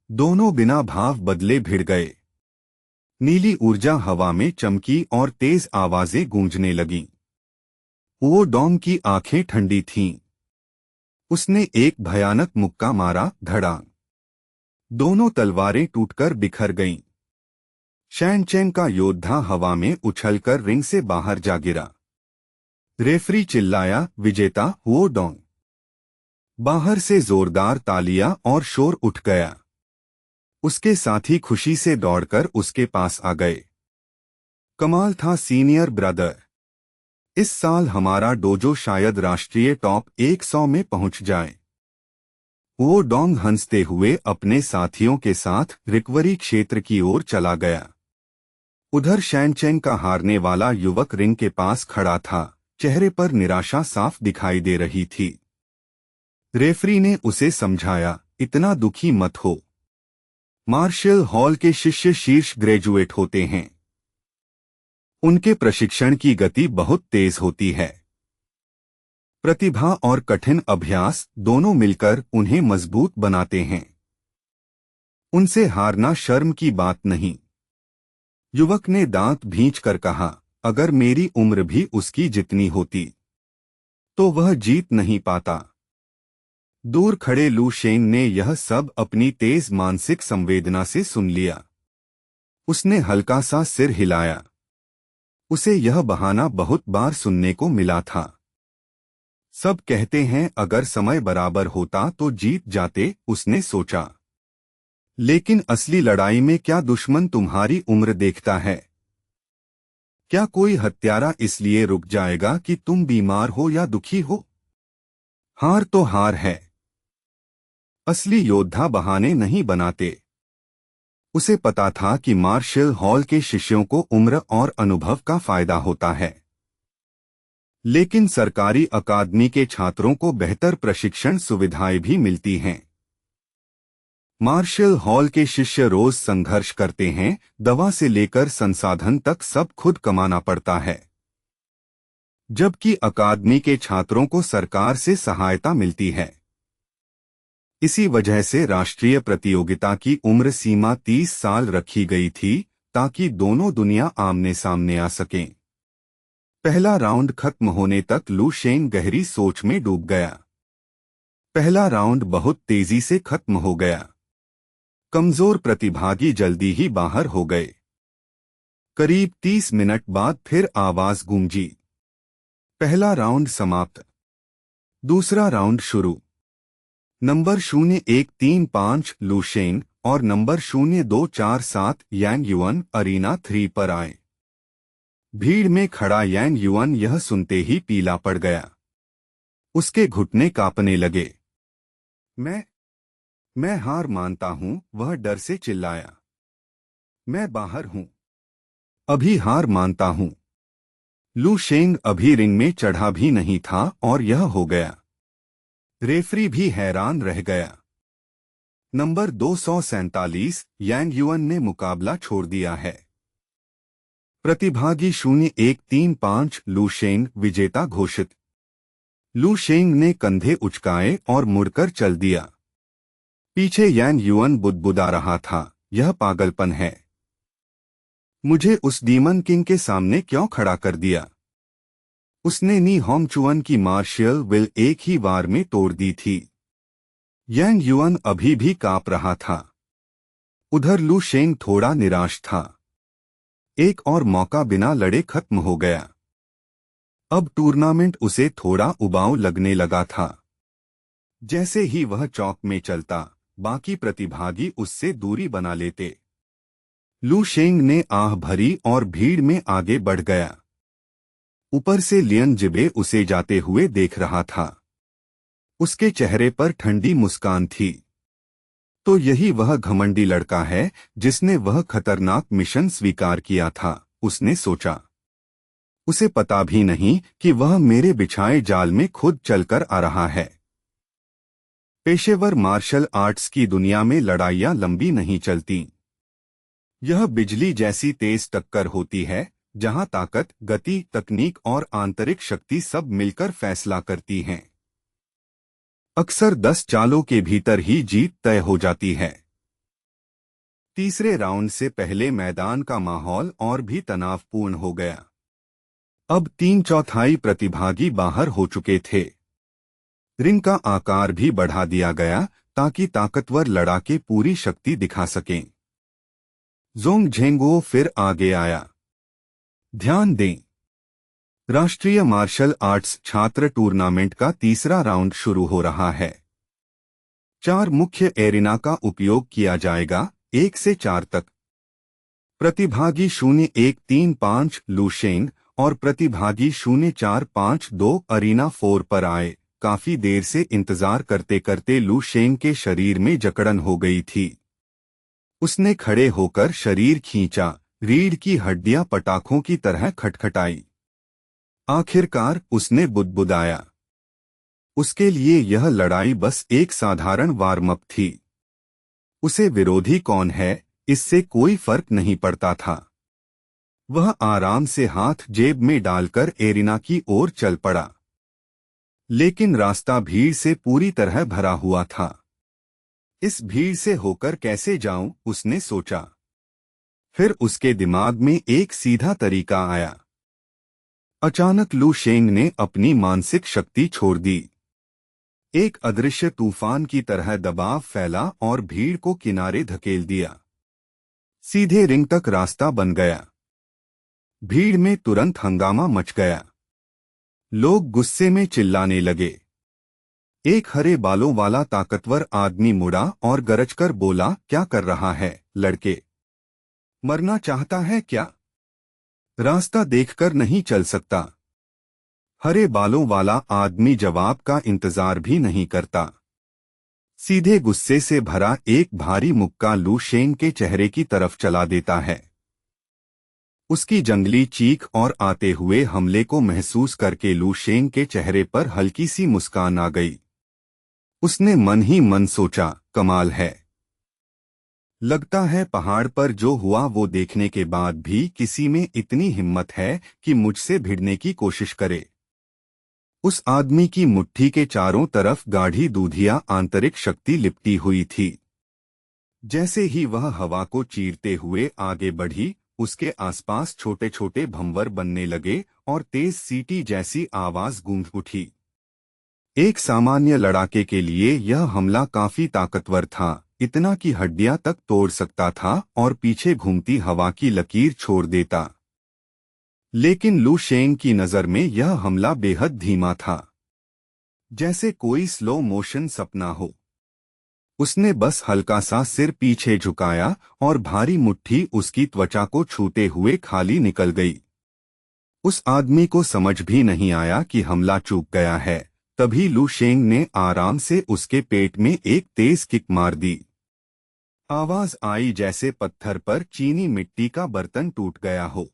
दोनों बिना भाव बदले भिड़ गए। नीली ऊर्जा हवा में चमकी और तेज आवाजें गूंजने लगीं। वो डोंग की आंखें ठंडी थीं। उसने एक भयानक मुक्का मारा, धड़ाम। दोनों तलवारें टूटकर बिखर गईं। शैनचेंग का योद्धा हवा में उछलकर रिंग से बाहर जा गिरा। रेफरी चिल्लाया, विजेता हुओ डोंग। बाहर से जोरदार तालियां और शोर उठ गया। उसके साथी खुशी से दौड़कर उसके पास आ गए। कमाल था सीनियर ब्रदर। इस साल हमारा डोजो शायद राष्ट्रीय टॉप 100 में पहुंच जाए। वो डोंग हंसते हुए अपने साथियों के साथ रिकवरी क्षेत्र की ओर चला गया। उधर शैनचेंग का हारने वाला युवक रिंग के पास खड़ा था। चेहरे पर निराशा साफ दिखाई दे रही थी। रेफरी ने उसे समझाया, इतना दुखी मत हो। मार्शल हॉल के शिष्य शीर्ष ग्रेजुएट होते हैं। उनके प्रशिक्षण की गति बहुत तेज होती है। प्रतिभा और कठिन अभ्यास दोनों मिलकर उन्हें मजबूत बनाते हैं। उनसे हारना शर्म की बात नहीं। युवक ने दांत भींचकर कहा, अगर मेरी उम्र भी उसकी जितनी होती तो वह जीत नहीं पाता। दूर खड़े लू शेंग ने यह सब अपनी तेज मानसिक संवेदना से सुन लिया। उसने हल्का सा सिर हिलाया। उसे यह बहाना बहुत बार सुनने को मिला था। सब कहते हैं अगर समय बराबर होता तो जीत जाते, उसने सोचा। लेकिन असली लड़ाई में क्या दुश्मन तुम्हारी उम्र देखता है? क्या कोई हत्यारा इसलिए रुक जाएगा कि तुम बीमार हो या दुखी हो? हार तो हार है। असली योद्धा बहाने नहीं बनाते। उसे पता था कि मार्शल हॉल के शिष्यों को उम्र और अनुभव का फायदा होता है, लेकिन सरकारी अकादमी के छात्रों को बेहतर प्रशिक्षण सुविधाएं भी मिलती हैं। मार्शल हॉल के शिष्य रोज संघर्ष करते हैं, दवा से लेकर संसाधन तक सब खुद कमाना पड़ता है, जबकि अकादमी के छात्रों को सरकार से सहायता मिलती है। इसी वजह से राष्ट्रीय प्रतियोगिता की उम्र सीमा 30 साल रखी गई थी, ताकि दोनों दुनिया आमने सामने आ सकें। पहला राउंड खत्म होने तक लू शेंग गहरी सोच में डूब गया। पहला राउंड बहुत तेजी से खत्म हो गया। कमजोर प्रतिभागी जल्दी ही बाहर हो गए। करीब 30 मिनट बाद फिर आवाज गूंजी, पहला राउंड समाप्त। दूसरा राउंड शुरू। नंबर 0135 लू शेंग और नंबर 0247 यांग युआन अरीना 3 पर आए। भीड़ में खड़ा यांग युआन यह सुनते ही पीला पड़ गया। उसके घुटने कांपने लगे। मैं हार मानता हूं, वह डर से चिल्लाया। मैं बाहर हूं। अभी हार मानता हूं। लू शेंग अभी रिंग में चढ़ा भी नहीं था और यह हो गया। रेफरी भी हैरान रह गया। नंबर 247 यांग युआन ने मुकाबला छोड़ दिया है। प्रतिभागी 0135 लू शेंग विजेता घोषित। लू शेंग ने कंधे उचकाए और मुड़कर चल दिया। पीछे यांग युआन बुदबुदा रहा था, यह पागलपन है। मुझे उस डीमन किंग के सामने क्यों खड़ा कर दिया? उसने नी होंगचुआन की मार्शियल विल एक ही वार में तोड़ दी थी। यांग युआन अभी भी कांप रहा था। उधर लू शेंग थोड़ा निराश था। एक और मौका बिना लड़े खत्म हो गया। अब टूर्नामेंट उसे थोड़ा उबाऊ लगने लगा था। जैसे ही वह चौक में चलता, बाकी प्रतिभागी उससे दूरी बना लेते। लू शेंग ने आह भरी और भीड़ में आगे बढ़ गया। ऊपर से लियन जिबे उसे जाते हुए देख रहा था। उसके चेहरे पर ठंडी मुस्कान थी। तो यही वह घमंडी लड़का है जिसने वह खतरनाक मिशन स्वीकार किया था, उसने सोचा। उसे पता भी नहीं कि वह मेरे बिछाए जाल में खुद चलकर आ रहा है। पेशेवर मार्शल आर्ट्स की दुनिया में लड़ाइयां लंबी नहीं चलती। यह बिजली जैसी तेज टक्कर होती है, जहां ताकत, गति, तकनीक और आंतरिक शक्ति सब मिलकर फैसला करती हैं। अक्सर 10 चालों के भीतर ही जीत तय हो जाती है। तीसरे राउंड से पहले मैदान का माहौल और भी तनावपूर्ण हो गया। अब 3/4 प्रतिभागी बाहर हो चुके थे। रिंग का आकार भी बढ़ा दिया गया ताकि ताकतवर लड़ाके पूरी शक्ति दिखा सकें। जोंग झेंगो फिर आगे आया। ध्यान दें, राष्ट्रीय मार्शल आर्ट्स छात्र टूर्नामेंट का तीसरा राउंड शुरू हो रहा है। 4 मुख्य एरिना का उपयोग किया जाएगा, 1 से 4 तक। प्रतिभागी 0135 लू शेंग और प्रतिभागी 0452 अरीना 4 पर आए। काफी देर से इंतजार करते करते लू शेंग के शरीर में जकड़न हो गई थी। उसने खड़े होकर शरीर खींचा, रीढ़ की हड्डियां पटाखों की तरह खटखटाई। आखिरकार उसने बुदबुदाया। उसके लिए यह लड़ाई बस एक साधारण वार्म अप थी। उसे विरोधी कौन है, इससे कोई फर्क नहीं पड़ता था। वह आराम से हाथ जेब में डालकर एरिना की ओर चल पड़ा। लेकिन रास्ता भीड़ से पूरी तरह भरा हुआ था। इस भीड़ से होकर कैसे जाऊं, उसने सोचा। फिर उसके दिमाग में एक सीधा तरीका आया। अचानक लू शेंग ने अपनी मानसिक शक्ति छोड़ दी। एक अदृश्य तूफान की तरह दबाव फैला और भीड़ को किनारे धकेल दिया। सीधे रिंग तक रास्ता बन गया। भीड़ में तुरंत हंगामा मच गया। लोग गुस्से में चिल्लाने लगे। एक हरे बालों वाला ताकतवर आदमी मुड़ा और गरजकर बोला, क्या कर रहा है लड़के? मरना चाहता है क्या? रास्ता देखकर नहीं चल सकता? हरे बालों वाला आदमी जवाब का इंतजार भी नहीं करता। सीधे गुस्से से भरा एक भारी मुक्का लू शेंग के चेहरे की तरफ चला देता है। उसकी जंगली चीख और आते हुए हमले को महसूस करके लू शेंग के चेहरे पर हल्की सी मुस्कान आ गई। उसने मन ही मन सोचा, कमाल है। लगता है पहाड़ पर जो हुआ वो देखने के बाद भी किसी में इतनी हिम्मत है कि मुझसे भिड़ने की कोशिश करे। उस आदमी की मुट्ठी के चारों तरफ गाढ़ी दूधिया आंतरिक शक्ति लिपटी हुई थी। जैसे ही वह हवा को चीरते हुए आगे बढ़ी, उसके आसपास छोटे छोटे भंवर बनने लगे और तेज सीटी जैसी आवाज गूंज उठी। एक सामान्य लड़ाके के लिए यह हमला काफी ताकतवर था, इतना कि हड्डियां तक तोड़ सकता था और पीछे घूमती हवा की लकीर छोड़ देता। लेकिन लू शेंग की नजर में यह हमला बेहद धीमा था, जैसे कोई स्लो मोशन सपना हो। उसने बस हल्का सा सिर पीछे झुकाया और भारी मुट्ठी उसकी त्वचा को छूते हुए खाली निकल गई। उस आदमी को समझ भी नहीं आया कि हमला चूक गया है। तभी लू शेंग ने आराम से उसके पेट में एक तेज किक मार दी। आवाज आई जैसे पत्थर पर चीनी मिट्टी का बर्तन टूट गया हो।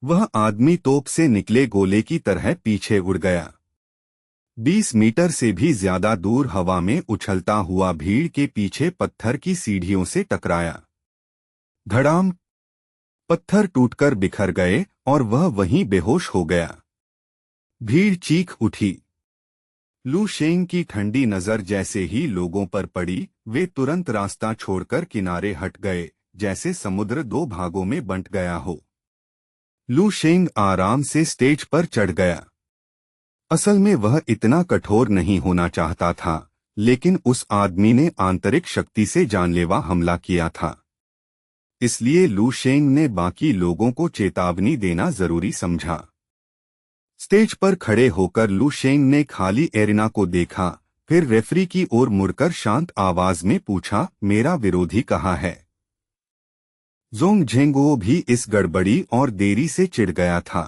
वह आदमी तोप से निकले गोले की तरह पीछे उड़ गया। 20 मीटर से भी ज्यादा दूर हवा में उछलता हुआ भीड़ के पीछे पत्थर की सीढ़ियों से टकराया। धड़ाम! पत्थर टूटकर बिखर गए और वह वहीं बेहोश हो गया। भीड़ चीख उठी। लू शेंग की ठंडी नजर जैसे ही लोगों पर पड़ी, वे तुरंत रास्ता छोड़कर किनारे हट गए, जैसे समुद्र दो भागों में बंट गया हो। लू शेंग आराम से स्टेज पर चढ़ गया। असल में वह इतना कठोर नहीं होना चाहता था, लेकिन उस आदमी ने आंतरिक शक्ति से जानलेवा हमला किया था। इसलिए लू शेंग ने बाकी लोगों को चेतावनी देना जरूरी समझा। स्टेज पर खड़े होकर लू शेंग ने खाली एरिना को देखा, फिर रेफरी की ओर मुड़कर शांत आवाज में पूछा, मेरा विरोधी कहाँ है? जोंग झेंगुओ भी इस गड़बड़ी और देरी से चिढ़ गया था।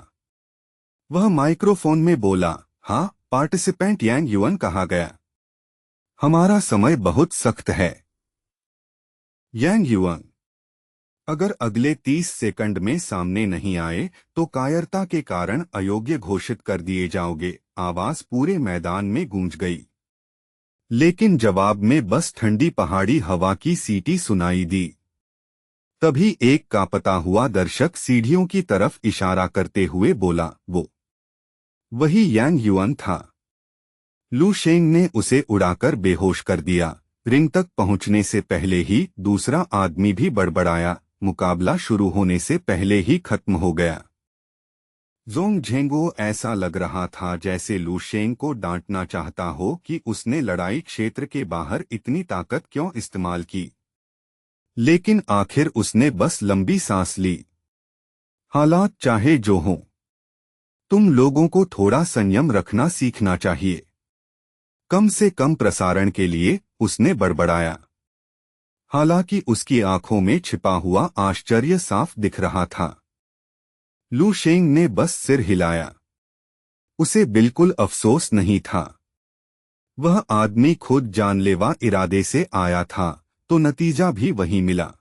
वह माइक्रोफोन में बोला, हाँ, पार्टिसिपेंट यांग युअन कहा गया। हमारा समय बहुत सख्त है। यांग युअन, अगर अगले 30 सेकंड में सामने नहीं आए तो कायरता के कारण अयोग्य घोषित कर दिए जाओगे। आवाज पूरे मैदान में गूंज गई, लेकिन जवाब में बस ठंडी पहाड़ी हवा की सीटी सुनाई दी। तभी एक कांपता हुआ दर्शक सीढ़ियों की तरफ इशारा करते हुए बोला, वो वही यांग युअन था। लू शेंग ने उसे उड़ाकर बेहोश कर दिया। रिंग तक पहुंचने से पहले ही दूसरा आदमी भी बड़बड़ाया, मुकाबला शुरू होने से पहले ही खत्म हो गया। जोंग झेंगो ऐसा लग रहा था जैसे लू शेंग को डांटना चाहता हो कि उसने लड़ाई क्षेत्र के बाहर इतनी ताकत क्यों इस्तेमाल की। लेकिन आखिर उसने बस लंबी सांस ली। हालात चाहे जो हों, तुम लोगों को थोड़ा संयम रखना सीखना चाहिए। कम से कम प्रसारण के लिए, उसने बड़बड़ाया। हालांकि उसकी आंखों में छिपा हुआ आश्चर्य साफ दिख रहा था। लू शेंग ने बस सिर हिलाया। उसे बिल्कुल अफसोस नहीं था। वह आदमी खुद जानलेवा इरादे से आया था, तो नतीजा भी वही मिला।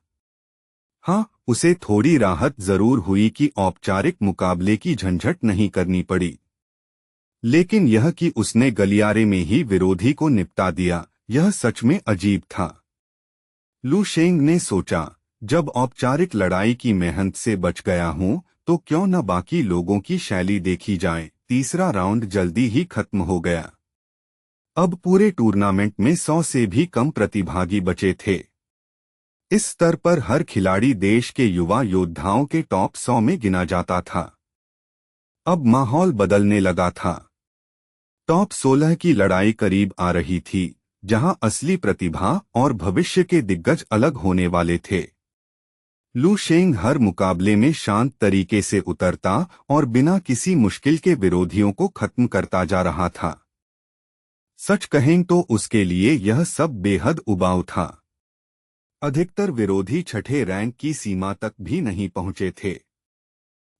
हाँ, उसे थोड़ी राहत जरूर हुई कि औपचारिक मुकाबले की झंझट नहीं करनी पड़ी, लेकिन यह कि उसने गलियारे में ही विरोधी को निपटा दिया, यह सच में अजीब था। लू शेंग ने सोचा, जब औपचारिक लड़ाई की मेहनत से बच गया हूं, तो क्यों न बाकी लोगों की शैली देखी जाए। तीसरा राउंड जल्दी ही खत्म हो गया। अब पूरे टूर्नामेंट में 100 से भी कम प्रतिभागी बचे थे। इस स्तर पर हर खिलाड़ी देश के युवा योद्धाओं के टॉप 100 में गिना जाता था। अब माहौल बदलने लगा था। टॉप 16 की लड़ाई करीब आ रही थी, जहां असली प्रतिभा और भविष्य के दिग्गज अलग होने वाले थे। लू शेंग हर मुकाबले में शांत तरीके से उतरता और बिना किसी मुश्किल के विरोधियों को खत्म करता जा रहा था। सच कहें तो उसके लिए यह सब बेहद उबाऊ था। अधिकतर विरोधी छठे रैंक की सीमा तक भी नहीं पहुंचे थे।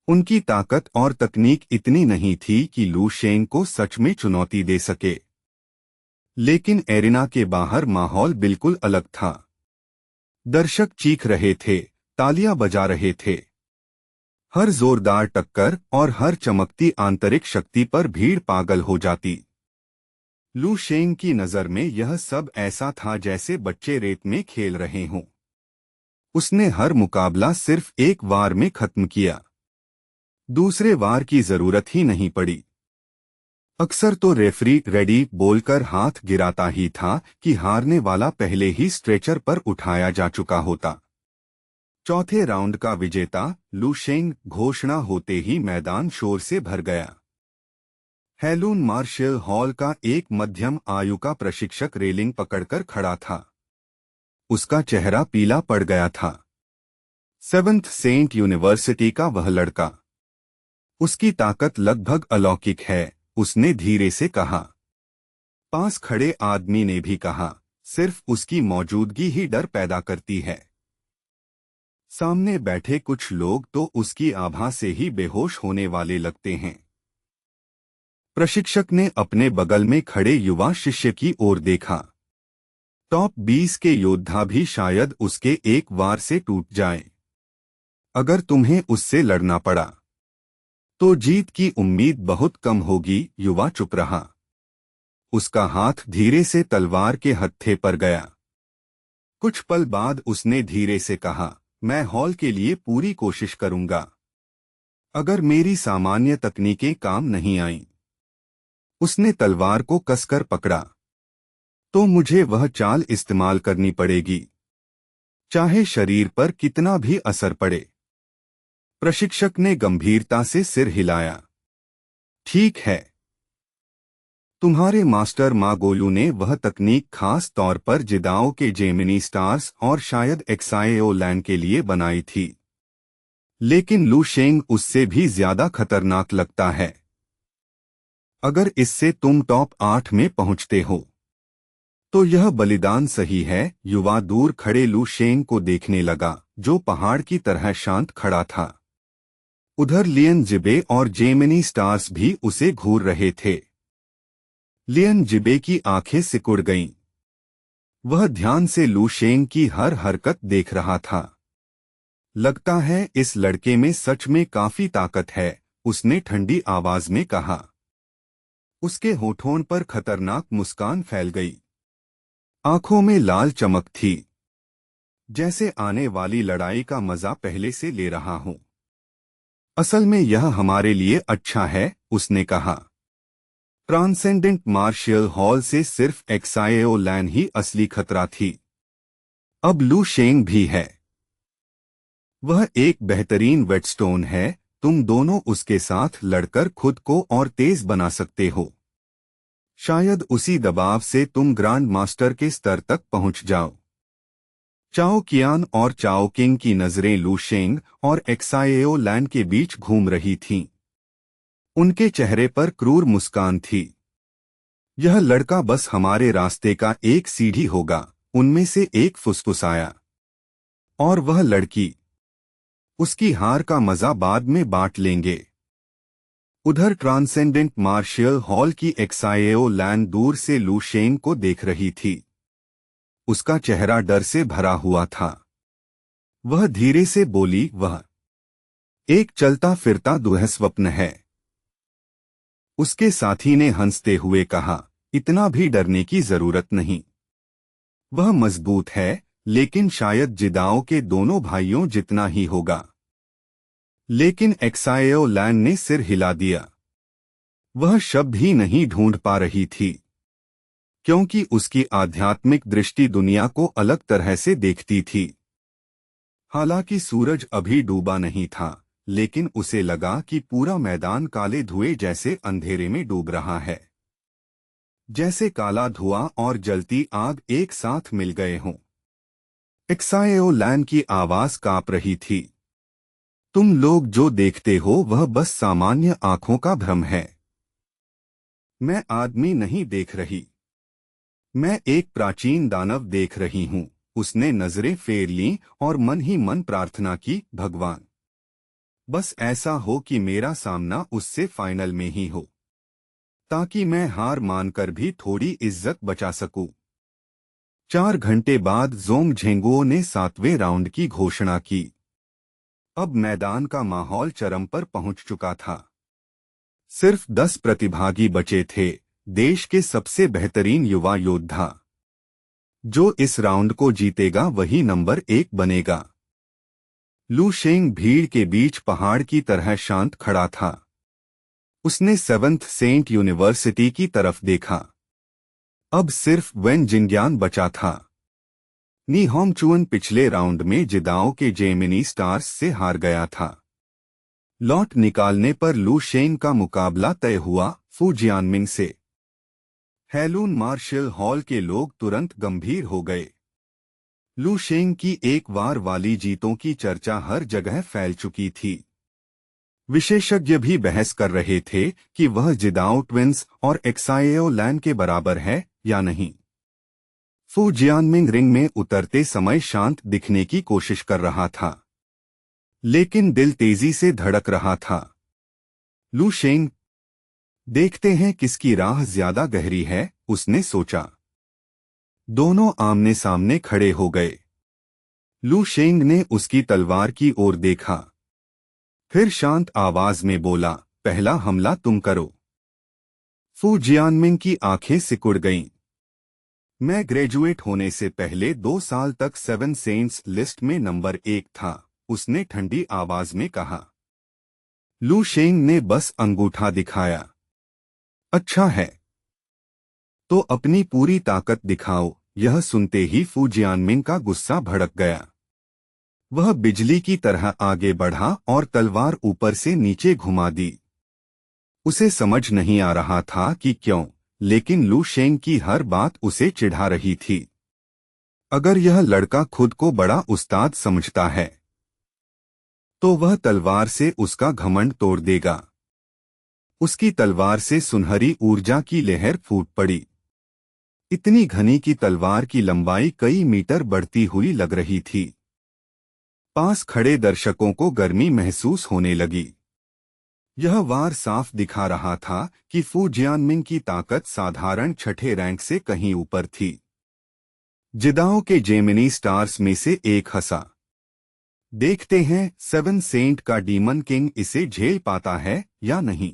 उनकी ताकत और तकनीक इतनी नहीं थी कि लू शेंग को सच में चुनौती दे सके। लेकिन एरिना के बाहर माहौल बिल्कुल अलग था। दर्शक चीख रहे थे, तालियां बजा रहे थे। हर जोरदार टक्कर और हर चमकती आंतरिक शक्ति पर भीड़ पागल हो जाती। लू शेंग की नजर में यह सब ऐसा था जैसे बच्चे रेत में खेल रहे हों। उसने हर मुकाबला सिर्फ एक वार में खत्म किया। दूसरे वार की जरूरत ही नहीं पड़ी। अक्सर तो रेफरी रेडी बोलकर हाथ गिराता ही था कि हारने वाला पहले ही स्ट्रेचर पर उठाया जा चुका होता। चौथे राउंड का विजेता लू शेंग घोषणा होते ही मैदान शोर से भर गया। हेलून मार्शल हॉल का एक मध्यम आयु का प्रशिक्षक रेलिंग पकड़कर खड़ा था। उसका चेहरा पीला पड़ गया था। सेवंथ सेंट यूनिवर्सिटी का वह लड़का। उसकी ताकत लगभग अलौकिक है, उसने धीरे से कहा। पास खड़े आदमी ने भी कहा, सिर्फ उसकी मौजूदगी ही डर पैदा करती है। सामने बैठे कुछ लोग तो उसकी आभा से ही बेहोश होने वाले लगते हैं। प्रशिक्षक ने अपने बगल में खड़े युवा शिष्य की ओर देखा। टॉप 20 के योद्धा भी शायद उसके एक वार से टूट जाएं। अगर तुम्हें उससे लड़ना पड़ा तो जीत की उम्मीद बहुत कम होगी। युवा चुप रहा। उसका हाथ धीरे से तलवार के हत्थे पर गया। कुछ पल बाद उसने धीरे से कहा, मैं हॉल के लिए पूरी कोशिश करूंगा। अगर मेरी सामान्य तकनीकें काम नहीं आईं, उसने तलवार को कसकर पकड़ा, तो मुझे वह चाल इस्तेमाल करनी पड़ेगी, चाहे शरीर पर कितना भी असर पड़े। प्रशिक्षक ने गंभीरता से सिर हिलाया। ठीक है। तुम्हारे मास्टर मागोलू ने वह तकनीक खास तौर पर जिदाओ के जेमिनी स्टार्स और शायद एक्साएओ लैंड के लिए बनाई थी। लेकिन लू शेंग उससे भी ज्यादा खतरनाक लगता है। अगर इससे तुम टॉप 8 में पहुंचते हो तो यह बलिदान सही है। युवा दूर खड़े लू शेंग को देखने लगा, जो पहाड़ की तरह शांत खड़ा था। उधर लियन जिबे और जेमिनी स्टार्स भी उसे घूर रहे थे। लियन जिबे की आंखें सिकुड़ गईं। वह ध्यान से लू शेंग की हर हरकत देख रहा था। लगता है इस लड़के में सच में काफी ताकत है, उसने ठंडी आवाज में कहा। उसके होठों पर खतरनाक मुस्कान फैल गई। आंखों में लाल चमक थी, जैसे आने वाली लड़ाई का मजा पहले से ले रहा हूं। असल में यह हमारे लिए अच्छा है, उसने कहा। ट्रांसेंडेंट मार्शियल हॉल से सिर्फ एक्साएओ लैन ही असली खतरा थी। अब लू शेंग भी है। वह एक बेहतरीन वेटस्टोन है। तुम दोनों उसके साथ लड़कर खुद को और तेज बना सकते हो। शायद उसी दबाव से तुम ग्रांड मास्टर के स्तर तक पहुंच जाओ। चाओ कियान और चाओ किंग की नजरें लू शेंग और एक्साएओ लैंड के बीच घूम रही थीं। उनके चेहरे पर क्रूर मुस्कान थी। यह लड़का बस हमारे रास्ते का एक सीढ़ी होगा, उनमें से एक फुसफुसाया। और वह लड़की, उसकी हार का मजा बाद में बांट लेंगे। उधर ट्रांसेंडेंट मार्शियल हॉल की एक्साएओ लैंड दूर से लू शेंग को देख रही थी। उसका चेहरा डर से भरा हुआ था। वह धीरे से बोली, वह एक चलता फिरता दुःस्वप्न है। उसके साथी ने हंसते हुए कहा, इतना भी डरने की जरूरत नहीं। वह मजबूत है, लेकिन शायद जिदाओ के दोनों भाइयों जितना ही होगा। लेकिन एक्साएओ लैंड ने सिर हिला दिया। वह शब्द ही नहीं ढूंढ पा रही थी, क्योंकि उसकी आध्यात्मिक दृष्टि दुनिया को अलग तरह से देखती थी। हालांकि सूरज अभी डूबा नहीं था, लेकिन उसे लगा कि पूरा मैदान काले धुएं जैसे अंधेरे में डूब रहा है। जैसे काला धुआं और जलती आग एक साथ मिल गए हों। एक्साएओलैन की आवाज कांप रही थी। तुम लोग जो देखते हो वह बस सामान्य आंखों का भ्रम है। मैं आदमी नहीं देख रही। मैं एक प्राचीन दानव देख रही हूँ। उसने नजरें फेर लीं और मन ही मन प्रार्थना की, भगवान, बस ऐसा हो कि मेरा सामना उससे फाइनल में ही हो, ताकि मैं हार मानकर भी थोड़ी इज्जत बचा सकूं। 4 घंटे बाद जोंग झेंगुओ ने 7वें राउंड की घोषणा की। अब मैदान का माहौल चरम पर पहुंच चुका था। सिर्फ 10 प्रतिभागी बचे थे, देश के सबसे बेहतरीन युवा योद्धा। जो इस राउंड को जीतेगा वही नंबर 1 बनेगा। लू शेंग भीड़ के बीच पहाड़ की तरह शांत खड़ा था। उसने 7th सेंट यूनिवर्सिटी की तरफ देखा। अब सिर्फ वेन जिंग्यान बचा था। नी होंगचुअन पिछले राउंड में जिदाओ के जेमिनी स्टार्स से हार गया था। लॉट निकालने पर लू शेंग का मुकाबला तय हुआ फू जियानमिंग से। हेलून मार्शल हॉल के लोग तुरंत गंभीर हो गए। लू शेंग की एक बार वाली जीतों की चर्चा हर जगह फैल चुकी थी। विशेषज्ञ भी बहस कर रहे थे कि वह जिदाओ ट्विंस और एक्साएओलैन के बराबर है या नहीं। फू जियानमिंग रिंग में उतरते समय शांत दिखने की कोशिश कर रहा था, लेकिन दिल तेजी से धड़क रहा था। लू शेंग, देखते हैं किसकी राह ज्यादा गहरी है, उसने सोचा। दोनों आमने सामने खड़े हो गए। लू शेंग ने उसकी तलवार की ओर देखा, फिर शांत आवाज में बोला, पहला हमला तुम करो। फू जियानमिंग की आंखें सिकुड़ गईं। मैं ग्रेजुएट होने से पहले 2 साल तक 7 सेंट्स लिस्ट में नंबर 1 था, उसने ठंडी आवाज में कहा। लू शेंग ने बस अंगूठा दिखाया। अच्छा है, तो अपनी पूरी ताकत दिखाओ। यह सुनते ही फू जियानमिंग का गुस्सा भड़क गया। वह बिजली की तरह आगे बढ़ा और तलवार ऊपर से नीचे घुमा दी। उसे समझ नहीं आ रहा था कि क्यों, लेकिन लू शेंग की हर बात उसे चिढ़ा रही थी। अगर यह लड़का खुद को बड़ा उस्ताद समझता है, तो वह तलवार से उसका घमंड तोड़ देगा। उसकी तलवार से सुनहरी ऊर्जा की लहर फूट पड़ी। इतनी घनी की तलवार की लंबाई कई मीटर बढ़ती हुई लग रही थी। पास खड़े दर्शकों को गर्मी महसूस होने लगी। यह वार साफ दिखा रहा था कि फू जियानमिंग की ताकत साधारण छठे रैंक से कहीं ऊपर थी। जिदाओ के जेमिनी स्टार्स में से एक हंसा। देखते हैं 7 सेंट का डीमन किंग इसे झेल पाता है या नहीं।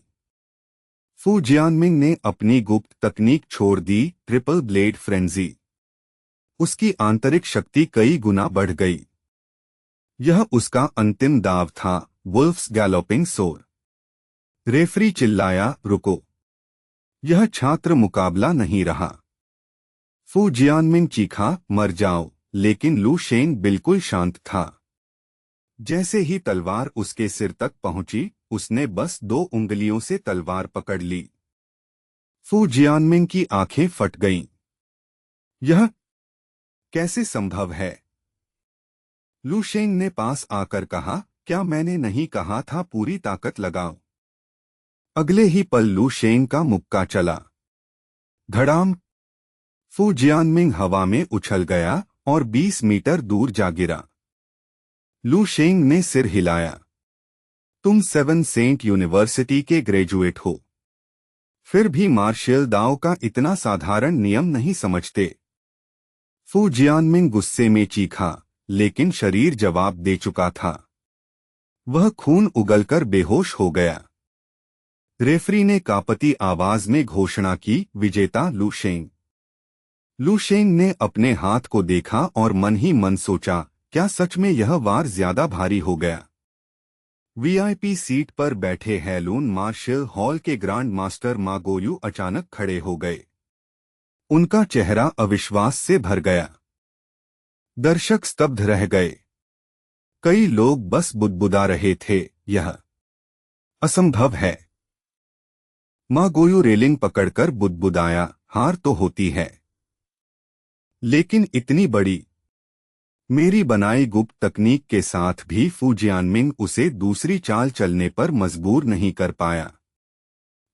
फू जियानमिंग ने अपनी गुप्त तकनीक छोड़ दी, ट्रिपल ब्लेड फ्रेंजी। उसकी आंतरिक शक्ति कई गुना बढ़ गई। यह उसका अंतिम दाव था, वुल्फ्स गैलोपिंग सोर। रेफरी चिल्लाया, रुको, यह छात्र मुकाबला नहीं रहा। फू जियानमिंग चीखा, मर जाओ, लेकिन लू शेंग बिल्कुल शांत था। जैसे ही तलवार उसके सिर तक पहुंची, उसने बस 2 उंगलियों से तलवार पकड़ ली। फू जियानमिंग की आंखें फट गईं। यह कैसे संभव है? लू शेंग ने पास आकर कहा, क्या मैंने नहीं कहा था पूरी ताकत लगाओ? अगले ही पल लू शेंग का मुक्का चला। धड़ाम! फू जियानमिंग हवा में उछल गया और 20 मीटर दूर जा गिरा। लू शेंग ने सिर हिलाया। तुम 7 सेंट यूनिवर्सिटी के ग्रेजुएट हो, फिर भी मार्शल दाओ का इतना साधारण नियम नहीं समझते। फू जियानमिंग गुस्से में चीखा, लेकिन शरीर जवाब दे चुका था। वह खून उगलकर बेहोश हो गया। रेफरी ने कांपती आवाज में घोषणा की, विजेता लू शेंग। लू शेंग ने अपने हाथ को देखा और मन ही मन सोचा, क्या सच में यह वार ज्यादा भारी हो गया? वीआईपी सीट पर बैठे हेलून मार्शल हॉल के ग्रांड मास्टर मागोयू अचानक खड़े हो गए। उनका चेहरा अविश्वास से भर गया। दर्शक स्तब्ध रह गए। कई लोग बस बुदबुदा रहे थे, यह असंभव है। मागोयू रेलिंग पकड़कर बुदबुदाया, हार तो होती है, लेकिन इतनी बड़ी। मेरी बनाई गुप्त तकनीक के साथ भी फू जियानमिंग उसे दूसरी चाल चलने पर मजबूर नहीं कर पाया।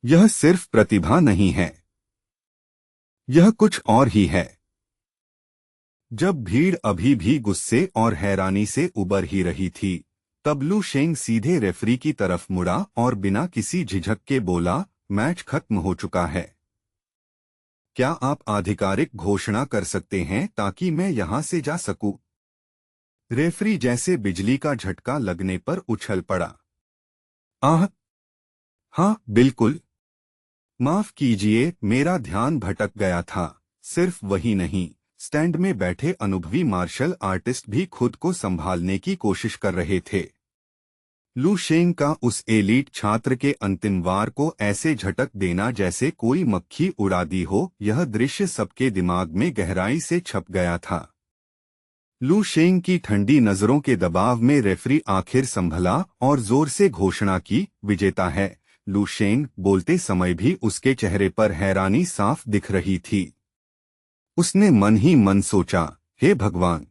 यह सिर्फ प्रतिभा नहीं है, यह कुछ और ही है। जब भीड़ अभी भी गुस्से और हैरानी से उबर ही रही थी, तब लू शेंग सीधे रेफरी की तरफ मुड़ा और बिना किसी झिझक के बोला, मैच खत्म हो चुका है। क्या आप आधिकारिक घोषणा कर सकते हैं ताकि मैं यहां से जा सकूं? रेफरी जैसे बिजली का झटका लगने पर उछल पड़ा। आह, हाँ बिल्कुल। माफ कीजिए, मेरा ध्यान भटक गया था। सिर्फ वही नहीं, स्टैंड में बैठे अनुभवी मार्शल आर्टिस्ट भी खुद को संभालने की कोशिश कर रहे थे। लू शेंग का उस एलीट छात्र के अंतिम वार को ऐसे झटक देना जैसे कोई मक्खी उड़ा दी हो, यह दृश्य सबके दिमाग में गहराई से छप गया था। लू शेंग की ठंडी नजरों के दबाव में रेफरी आखिर संभला और जोर से घोषणा की, विजेता है। लू शेंग बोलते समय भी उसके चेहरे पर हैरानी साफ दिख रही थी। उसने मन ही मन सोचा, हे भगवान,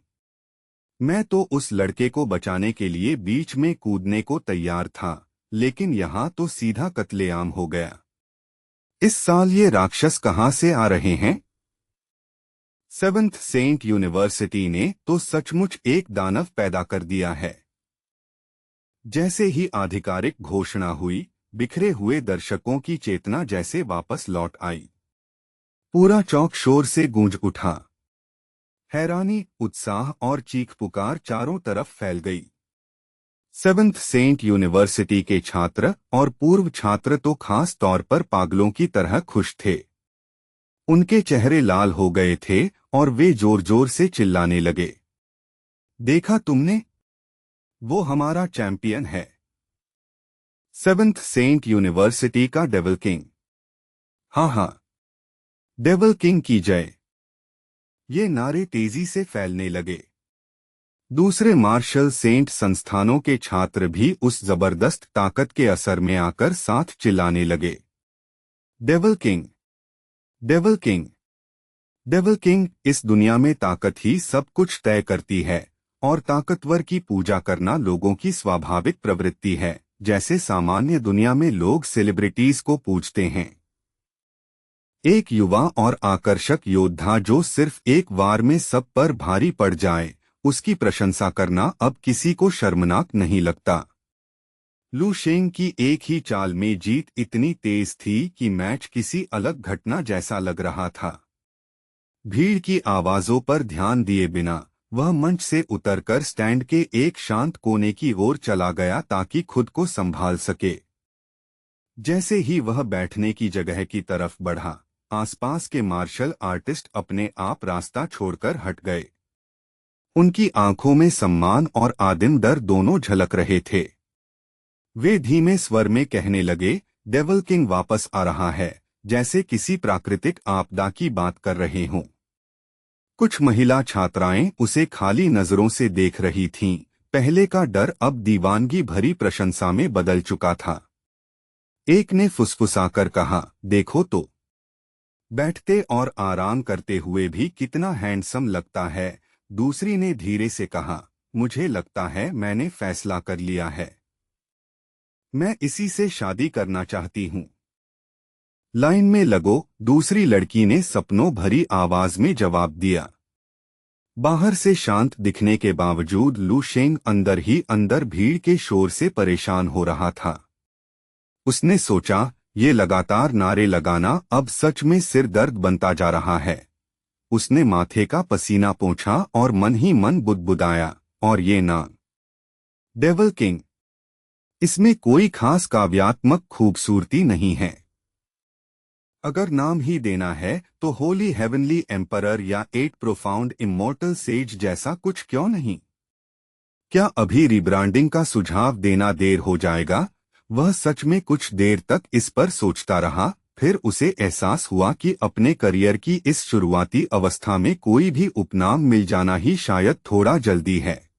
मैं तो उस लड़के को बचाने के लिए बीच में कूदने को तैयार था, लेकिन यहाँ तो सीधा कत्लेआम हो गया। इस साल ये राक्षस कहाँ से आ रहे हैं? सेवंथ सेंट यूनिवर्सिटी ने तो सचमुच एक दानव पैदा कर दिया है। जैसे ही आधिकारिक घोषणा हुई, बिखरे हुए दर्शकों की चेतना जैसे वापस लौट आई। पूरा चौक शोर से गूंज उठा। हैरानी, उत्साह और चीख पुकार चारों तरफ फैल गई। सेवंथ सेंट यूनिवर्सिटी के छात्र और पूर्व छात्र तो खास तौर पर पागलों की तरह खुश थे। उनके चेहरे लाल हो गए थे और वे जोर जोर से चिल्लाने लगे, देखा तुमने, वो हमारा चैंपियन है। सेवंथ सेंट यूनिवर्सिटी का डेविल किंग। हाँ हाँ, डेविल किंग की जय। ये नारे तेजी से फैलने लगे। दूसरे मार्शल सेंट संस्थानों के छात्र भी उस जबरदस्त ताकत के असर में आकर साथ चिल्लाने लगे, devil king, devil king, devil king. इस दुनिया में ताकत ही सब कुछ तय करती है और ताकतवर की पूजा करना लोगों की स्वाभाविक प्रवृत्ति है, जैसे सामान्य दुनिया में लोग सेलिब्रिटीज को पूजते हैं। एक युवा और आकर्षक योद्धा जो सिर्फ एक वार में सब पर भारी पड़ जाए, उसकी प्रशंसा करना अब किसी को शर्मनाक नहीं लगता। लू शेंग की एक ही चाल में जीत इतनी तेज थी कि मैच किसी अलग घटना जैसा लग रहा था। भीड़ की आवाजों पर ध्यान दिए बिना वह मंच से उतरकर स्टैंड के एक शांत कोने की ओर चला गया ताकि खुद को संभाल सके। जैसे ही वह बैठने की जगह की तरफ बढ़ा, आसपास के मार्शल आर्टिस्ट अपने आप रास्ता छोड़कर हट गए। उनकी आंखों में सम्मान और आदिम डर दोनों झलक रहे थे। वे धीमे स्वर में कहने लगे, डेविल किंग वापस आ रहा है, जैसे किसी प्राकृतिक आपदा की बात कर रहे हों। कुछ महिला छात्राएं उसे खाली नजरों से देख रही थीं। पहले का डर अब दीवानगी भरी प्रशंसा में बदल चुका था। एक ने फुसफुसाकर कहा, देखो तो, बैठते और आराम करते हुए भी कितना हैंडसम लगता है। दूसरी ने धीरे से कहा, मुझे लगता है मैंने फैसला कर लिया है, मैं इसी से शादी करना चाहती हूँ। लाइन में लगो, दूसरी लड़की ने सपनों भरी आवाज में जवाब दिया। बाहर से शांत दिखने के बावजूद लू शेंग अंदर ही अंदर भीड़ के शोर से परेशान हो रहा था। उसने सोचा, ये लगातार नारे लगाना अब सच में सिर दर्द बनता जा रहा है। उसने माथे का पसीना पोंछा और मन ही मन बुदबुदाया, और ये नाम, डेविल किंग, इसमें कोई खास काव्यात्मक खूबसूरती नहीं है। अगर नाम ही देना है तो होली हेवनली एम्परर या एट प्रोफाउंड इमोर्टल सेज जैसा कुछ क्यों नहीं? क्या अभी रिब्रांडिंग का सुझाव देना देर हो जाएगा? वह सच में कुछ देर तक इस पर सोचता रहा, फिर उसे एहसास हुआ कि अपने करियर की इस शुरुआती अवस्था में कोई भी उपनाम मिल जाना ही शायद थोड़ा जल्दी है।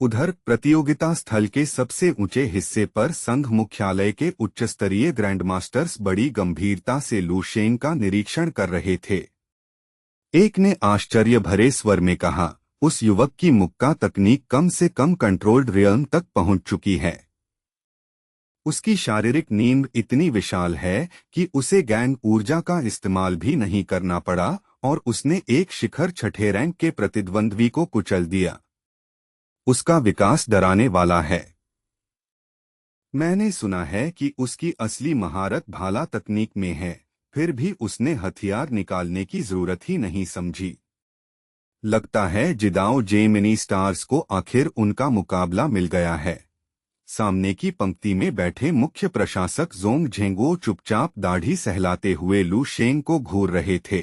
उधर प्रतियोगिता स्थल के सबसे ऊंचे हिस्से पर संघ मुख्यालय के उच्चस्तरीय ग्रैंडमास्टर्स बड़ी गंभीरता से लू शेंग का निरीक्षण कर रहे थे। एक ने आश्चर्य भरे स्वर में कहा, उस युवक की मुक्का तकनीक कम से कम कंट्रोल्ड रियल्म तक पहुंच चुकी है। उसकी शारीरिक नींद इतनी विशाल है कि उसे गैंग ऊर्जा का इस्तेमाल भी नहीं करना पड़ा और उसने एक शिखर छठे रैंक के प्रतिद्वंद्वी को कुचल दिया। उसका विकास डराने वाला है। मैंने सुना है कि उसकी असली महारत भाला तकनीक में है, फिर भी उसने हथियार निकालने की जरूरत ही नहीं समझी। लगता है जिदाओ जेमिनी स्टार्स को आखिर उनका मुकाबला मिल गया है। सामने की पंक्ति में बैठे मुख्य प्रशासक जोंग झेंगो चुपचाप दाढ़ी सहलाते हुए लू शेंग को घूर रहे थे।